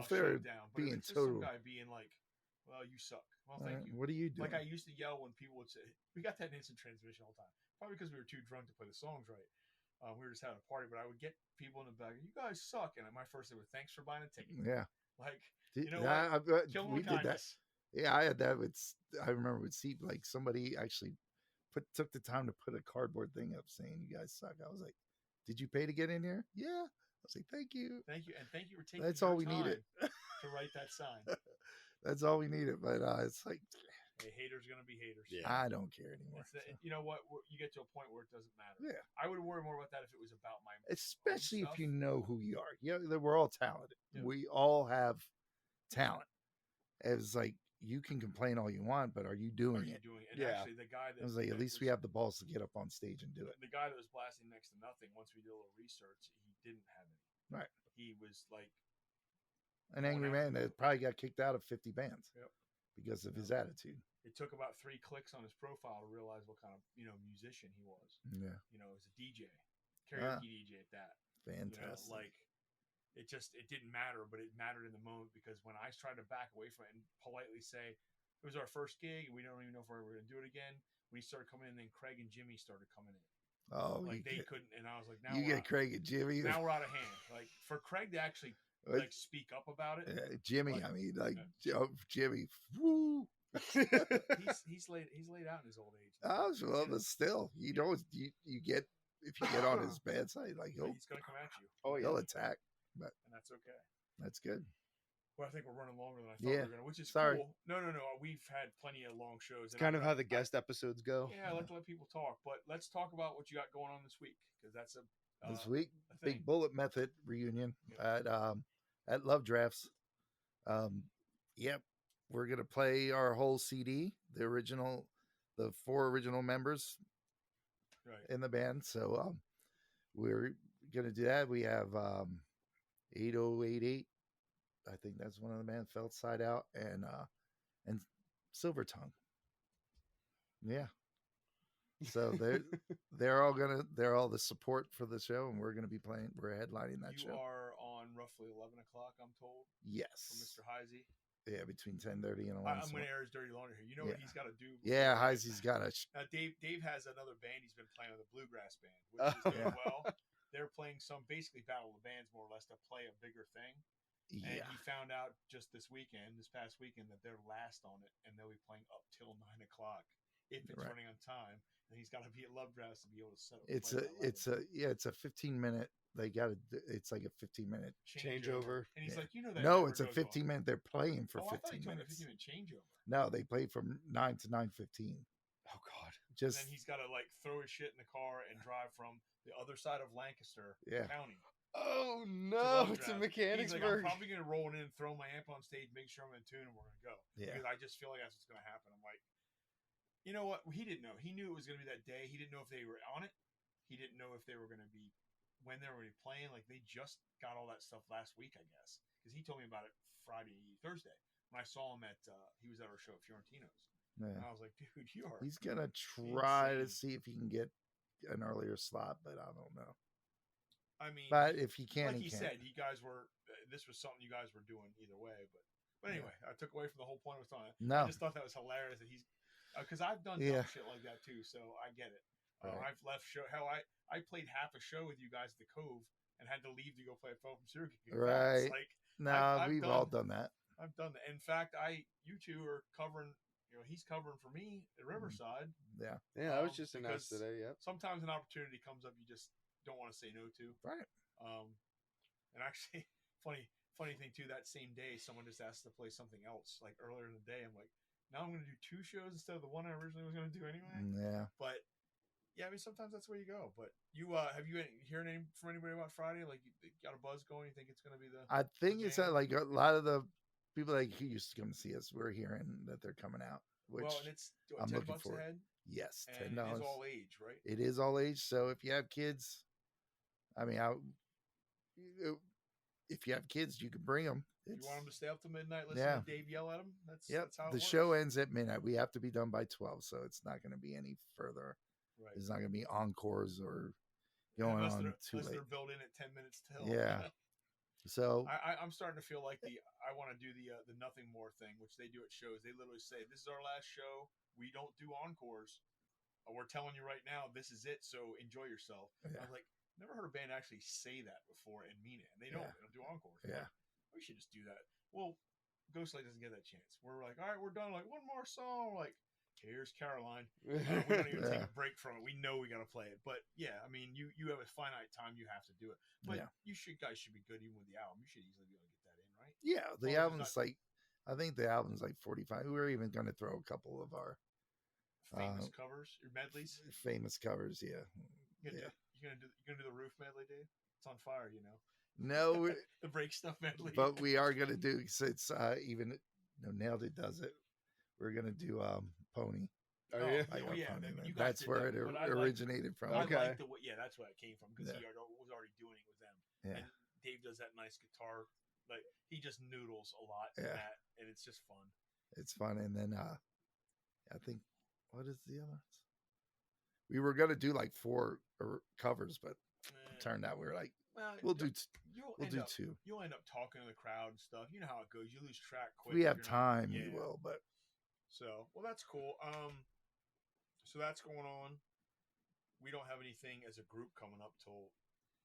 if they're down. But being if it's total some guy being like, "Well, you suck." Well, thank you. What are you doing? Like I used to yell when people would say, "We got that instant transmission all the time." Probably because we were too drunk to play the songs right. We were just having a party, but I would get people in the back. You guys suck, and my first thing was, "Thanks for buying a ticket." Yeah. Like what? Kill them We with did that. kindness. Yeah, I had that with. I remember with Seep, like somebody actually took the time to put a cardboard thing up saying "You guys suck." I was like, "Did you pay to get in here?" Yeah. I was like, "Thank you, thank you, and thank you for taking." That's all we needed to write that sign. That's all we needed. But it's like, hey, haters gonna be haters. Yeah. I don't care anymore. You know what? You get to a point where it doesn't matter. Yeah. I would worry more about that if it was about my. Especially if stuff. you know who you are. Yeah, we're all talented. Yeah. We all have talent. It's like you can complain all you want, but are you doing it? And actually, the guy that I was like, at least we have the balls to get up on stage and do it. The guy that was blasting next to nothing. Once we did a little research, he didn't have any. Right. He was like an angry man that probably got kicked out of 50 bands. Yep. Because of his attitude. It took about 3 clicks on his profile to realize what kind of musician he was. Yeah. As a DJ, karaoke DJ at that. Fantastic. It didn't matter, but it mattered in the moment because when I tried to back away from it and politely say it was our first gig and we don't even know if we're ever going to do it again, when he started coming in, then Craig and Jimmy started coming in. Oh, couldn't, and I was like, now you get Craig and Jimmy. Now we're out of hand. Like for Craig to actually speak up about it. Jimmy, Jimmy. Woo. he's laid out in his old age. Oh, well, but still, you get if you get on his bad side, like he's gonna come at you. Oh, yeah, he'll attack, and that's okay. That's good. Well, I think we're running longer than I thought we were gonna, which is cool. No. We've had plenty of long shows. It's kind of how the guest episodes go. Yeah, I like to let people talk, but let's talk about what you got going on this week because that's this week Big Bullet Method reunion at Love Drafts. Yep, we're gonna play our whole CD, the 4 original members, in the band. So we're gonna do that. We have 8088. I think that's one of the bands. Felt Side Out and Silver Tongue. Yeah. So they're all the support for the show, and we're headlining that show. You are on roughly 11 o'clock, I'm told. Yes. From Mr. Heisey. Yeah, between 10:30 and 11. I'm going to air his dirty laundry here. You know what he's got to do? Yeah, Heisey's got to. Dave has another band he's been playing with, a bluegrass band, which is doing well. They're playing some basically battle of the bands more or less to play a bigger thing. And he found out just this past weekend, that they're last on it, and they'll be playing up till 9 o'clock if it's running on time. And he's got to be at Love Drafts to be able to set up. It's a 15-minute. It's like a 15-minute changeover. And he's like, that. No, it's a 15-minute. They're playing for 15 minutes. 15-minute changeover. No, they play from 9 to 9:15. Oh God! And then he's got to throw his shit in the car and drive from the other side of Lancaster County. Oh no, to Mechanicsburg. I'm probably gonna roll in and throw my amp on stage, make sure I'm in tune, and we're gonna go. Yeah. Because I just feel like that's what's gonna happen. I'm like, you know what? He didn't know. He knew it was gonna be that day. He didn't know if they were on it. He didn't know if they were gonna be when they were playing. Like they just got all that stuff last week, I guess, because he told me about it Thursday when I saw him at. He was at our show at Fiorentino's, And Yeah. I was like, dude, you are. He's gonna try to insane. see if he can get an earlier slot, but I don't know. I mean, But if he can, like he he can. said, you guys were. This was something you guys were doing either way. But anyway, I took away from the whole point of time. No. I just thought that was hilarious that he's because I've done Yeah. dumb shit like that too, so I get it. Right. I've left show. Hell, I played half a show with you guys at the Cove and had to leave to go play a film from Syracuse. Right. Like, No, I've we've done- all done that. I've done that. In fact, you two are covering. He's covering for me at Riverside. Yeah. Yeah, that was just announced because today. Yep. Sometimes an opportunity comes up you just don't want to say no to. Right. And actually, funny thing too. That same day, someone just asked to play something else. Like earlier in the day, I'm like, now I'm going to do 2 shows instead of the one I originally was going to do anyway. Yeah. But yeah, I mean, sometimes that's where you go. But you have you heard any from anybody about Friday? Like, you got a buzz going? You think it's going to be the? I think it's jam? like a lot of the people like who used to come see us. We're hearing that they're coming out. Which well, and it's I'm $10 looking forward. a head. Yes, And $10. it is all age, right? It is all age. So if you have kids, I mean, if you have kids, you can bring them. If you want them to stay up to midnight, listen to Dave yell at them. That's how it the works. show ends at midnight. We have to be done by 12, so it's not going to be any further. Right. It's not going to be encores or going unless on too unless late. they're built in at 10 minutes till. Yeah. So I'm starting to feel like I want to do the nothing more thing, which they do at shows. They literally say, "This is our last show. We don't do encores. We're telling you right now, this is it. So enjoy yourself." Yeah. I was like, never heard a band actually say that before and mean it. And they don't. Yeah. They don't do encores. Yeah. Like, we should just do that. Well, Ghostlight doesn't get that chance. We're like, all right, we're done. Like, one more song. We're like, here's Caroline. We don't even take a break from it. We know we got to play it. But yeah, I mean, you have a finite time. You have to do it. But guys should be good even with the album. You should easily be able to get that in, right? Yeah, the album's I think the album's like 45. We were even going to throw a couple of our famous covers, your medleys. Famous covers, yeah. You're gonna do the roof medley, Dave? It's on fire, you know. No, the break stuff medley. But we are gonna do since even Nailed It does it. We're gonna do Pony. Oh yeah, Pony, that's where it originated from. Okay, that's where it came from because he was already doing it with them. Yeah, and Dave does that nice guitar. Like he just noodles a lot in that, and it's just fun. It's fun, and then I think what is the other? We were gonna do like 4 covers, but it turned out we were like, we'll do 2. You'll end up talking to the crowd and stuff. You know how it goes. You lose track quick. We have time, we will, but so that's cool. So that's going on. We don't have anything as a group coming up till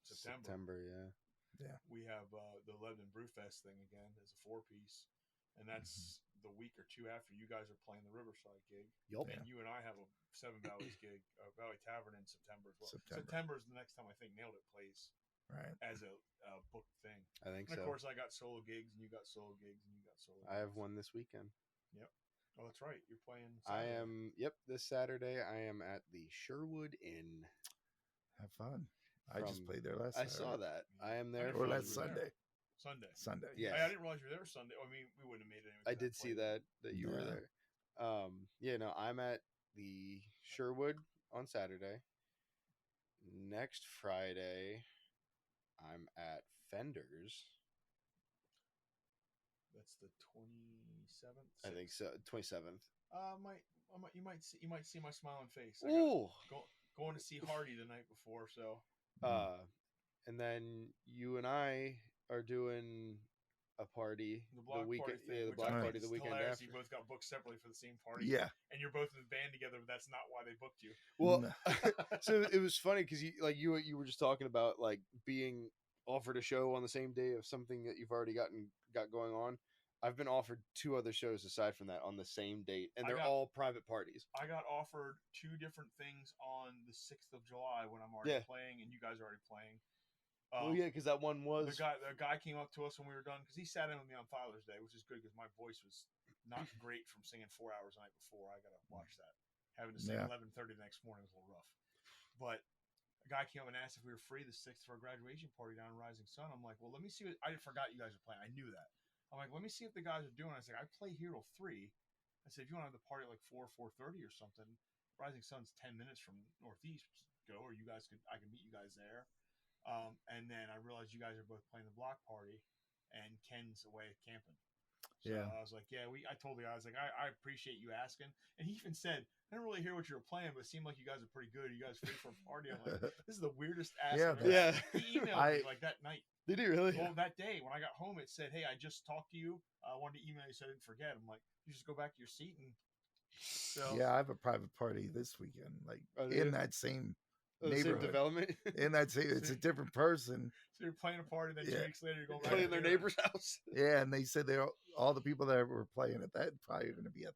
September. Yeah. We have the Lebanon Brewfest thing again as a 4-piece, and that's the week or 2 after you guys are playing the Riverside gig. Yup. And you and I have a Seven Valleys gig, Valley Tavern in September as well. September is the next time I think Nailed It plays as a booked thing. I think and so. Of course, I got solo gigs, and you got solo gigs, and you got solo gigs. I have one this weekend. Yep. Oh, that's right. You're playing Saturday. I am, this Saturday, I am at the Sherwood Inn. Have fun. I just played there last Saturday. I saw that. I am there. Or last Sunday. Sunday. Yeah. I didn't realize you were there Sunday. I mean, we wouldn't have made it. I did see that you were there. I'm at the Sherwood on Saturday. Next Friday, I'm at Fender's. That's the 27th. I think so. 27th. You might see my smiling face. Ooh. Going to see Hardy the night before, so. And then you and I are doing a party the weekend. The block party the weekend after. You both got booked separately for the same party. Yeah. And you're both in the band together, but that's not why they booked you. Well, so it was funny because you were just talking about like being offered a show on the same day of something that you've already got going on. I've been offered 2 other shows aside from that on the same date, and they're all private parties. I got offered 2 different things on the 6th of July when I'm already playing, and you guys are already playing. Because that one was the guy came up to us when we were done because he sat in with me on Father's Day, which is good because my voice was not great from singing 4 hours the night before. I gotta watch that. Having to sing 11:30 the next morning was a little rough. But a guy came up and asked if we were free the 6th for a graduation party down in Rising Sun. I'm like, well, let me see. I forgot you guys were playing. I knew that. I'm like, let me see what the guys are doing. I was like, I play here till 3. I said, if you want to have the party at like 4:30 or something, Rising Sun's 10 minutes from Northeast. Go, or I can meet you guys there. And then I realized you guys are both playing the block party, and Ken's away camping. So Yeah. I was like, yeah, I told the guy, I was like, I appreciate you asking. And he even said, I didn't really hear what you were playing, but it seemed like you guys are pretty good. Are you guys free for a party? I'm like, this is the weirdest ask. Yeah, I've ever Yeah. had. He emailed me like that night. Did he really? Well, that day when I got home, it said, hey, I just talked to you. I wanted to email you so I didn't forget. I'm like, you just go back to your seat and. So, Yeah, I have a private party this weekend, like Oh, in yeah. that same Oh, the same neighborhood. development. In that same, it's a different person. So you're playing a party, then 2 Yeah. weeks later you're going back Playing to their the neighbor's house. Yeah, and they said all the people that were playing at that probably going to be at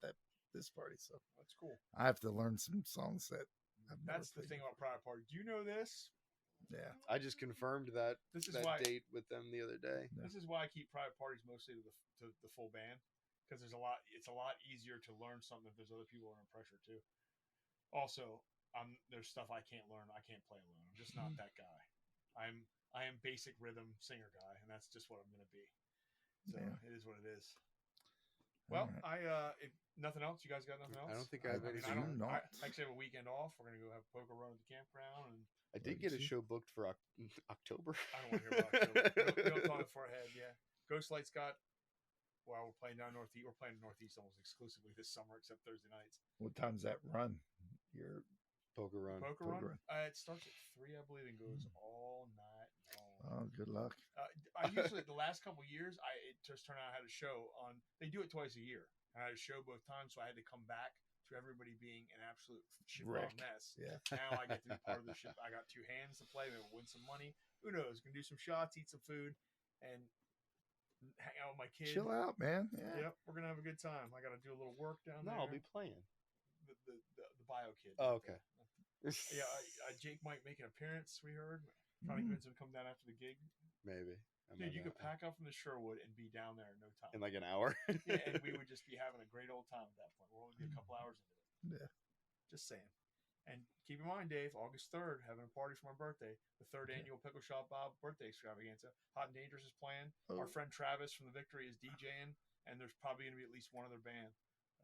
this party. So That's cool. I have to learn some songs that I've never That's the played thing about private party. Do you know this? before. Yeah, I just confirmed that This is that why. date with them the other day. This is why I keep private parties mostly to the full band, because it's a lot easier to learn something if there's other people under pressure too. Also, there's stuff I can't learn. I can't play alone. I'm just not that guy. I am basic rhythm singer guy, and that's just what I'm gonna be. So Yeah. it is what it is. Well, All if nothing else, you guys got nothing else? I don't think I have I anything. do not. I actually have a weekend off. We're gonna go have a poker run at the campground, and I did get a Legacy. show booked for October. I don't want to hear about October. We don't talk before ahead. Yeah, Ghost Light's got. Well, we're playing down Northeast. We're playing Northeast almost exclusively this summer, except Thursday nights. What time's that run? Your Poker run. Poker Poker run. It starts at 3, I believe, and goes all night long. oh, good luck. I usually the last couple of years, it just turned out I had a show on. They do it twice a year. I had a show both times, so I had to come back to everybody being an absolute shitball Wreck. mess. Yeah. Now I get to be part of the shit. I got 2 hands to play. Maybe win some money. Who knows? Can do some shots, eat some food, and hang out with my kids. Chill out, man. Yeah. Yep, we're gonna have a good time. I got to do a little work down No, there. I'll be playing. the bio kid. Oh, okay. Yeah, Jake might make an appearance. We heard. Trying to convince him to come down after the gig. Maybe. Dude, you could pack up from the Sherwood and be down there in no time. in like an hour. Yeah, and we would just be having a great old time at that point. We'll only be a couple hours into it. Yeah. Just saying. And keep in mind, Dave, August 3rd, having a party for my birthday. The 3rd Okay. annual Pickle Shop Bob birthday extravaganza. Hot and Dangerous is playing. Oh. Our friend Travis from the Victory is DJing. And there's probably going to be at least one other band.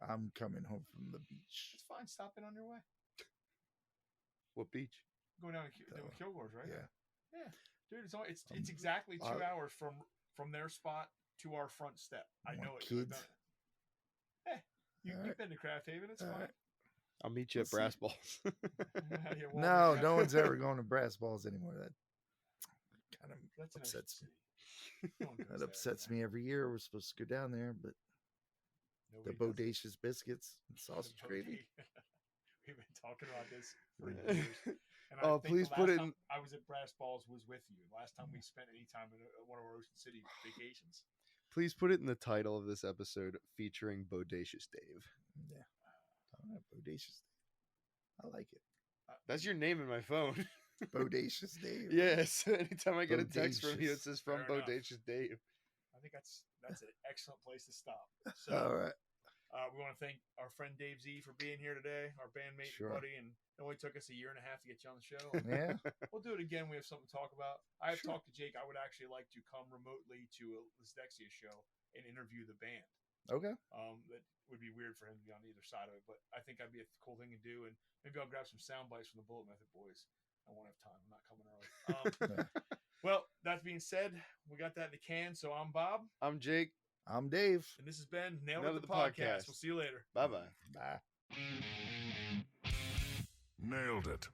I'm coming home from the beach. It's fine. Stop in on your way. What beach? Going down to Kilgore's, right? Yeah. Yeah. Dude, it's exactly 2 hours from their spot to our front step. I know it. 'cause I've Kids. done it. Hey, you've Alright. been to Craft Haven. It's fine. Alright. I'll meet you at Let's see. Brass Balls. Yeah, well, No, yeah. no one's ever going to Brass Balls anymore. That kind of That's an upsets Ocean me. City. No one goes That there upsets anymore. me every year. We're supposed to go down there, but the Nobody does it. Bodacious biscuits and sausage The gravy. We've been talking about this for years. And Oh, I think please the put last it time in- I was at Brass Balls was with you. Last time we spent any time in one of our Ocean City vacations. Please put it in the title of this episode featuring Bodacious Dave. Yeah. Bodacious. I like it. That's your name in my phone. Bodacious Dave. Yes. Anytime I get a text from you, it Bodacious. says from Fair enough. Bodacious Dave. I think that's an excellent place to stop. So All right. we want to thank our friend Dave Z for being here today, our bandmate Sure. and buddy, and it only took us a year and a half to get you on the show. Yeah. We'll do it again. We have something to talk about. I have Sure. talked to Jake. I would actually like to come remotely to a Dyslexia show and interview the band. Okay. That would be weird for him to be on either side of it, but I think that'd be a cool thing to do. And maybe I'll grab some sound bites from the Bullet Method boys. I won't have time. I'm not coming early. Well, that being said, we got that in the can. So I'm Bob, I'm Jake. I'm Dave. and this has been Nailed Nailed It It the the podcast. Podcast. We'll see you later. Bye bye. Bye. Nailed it.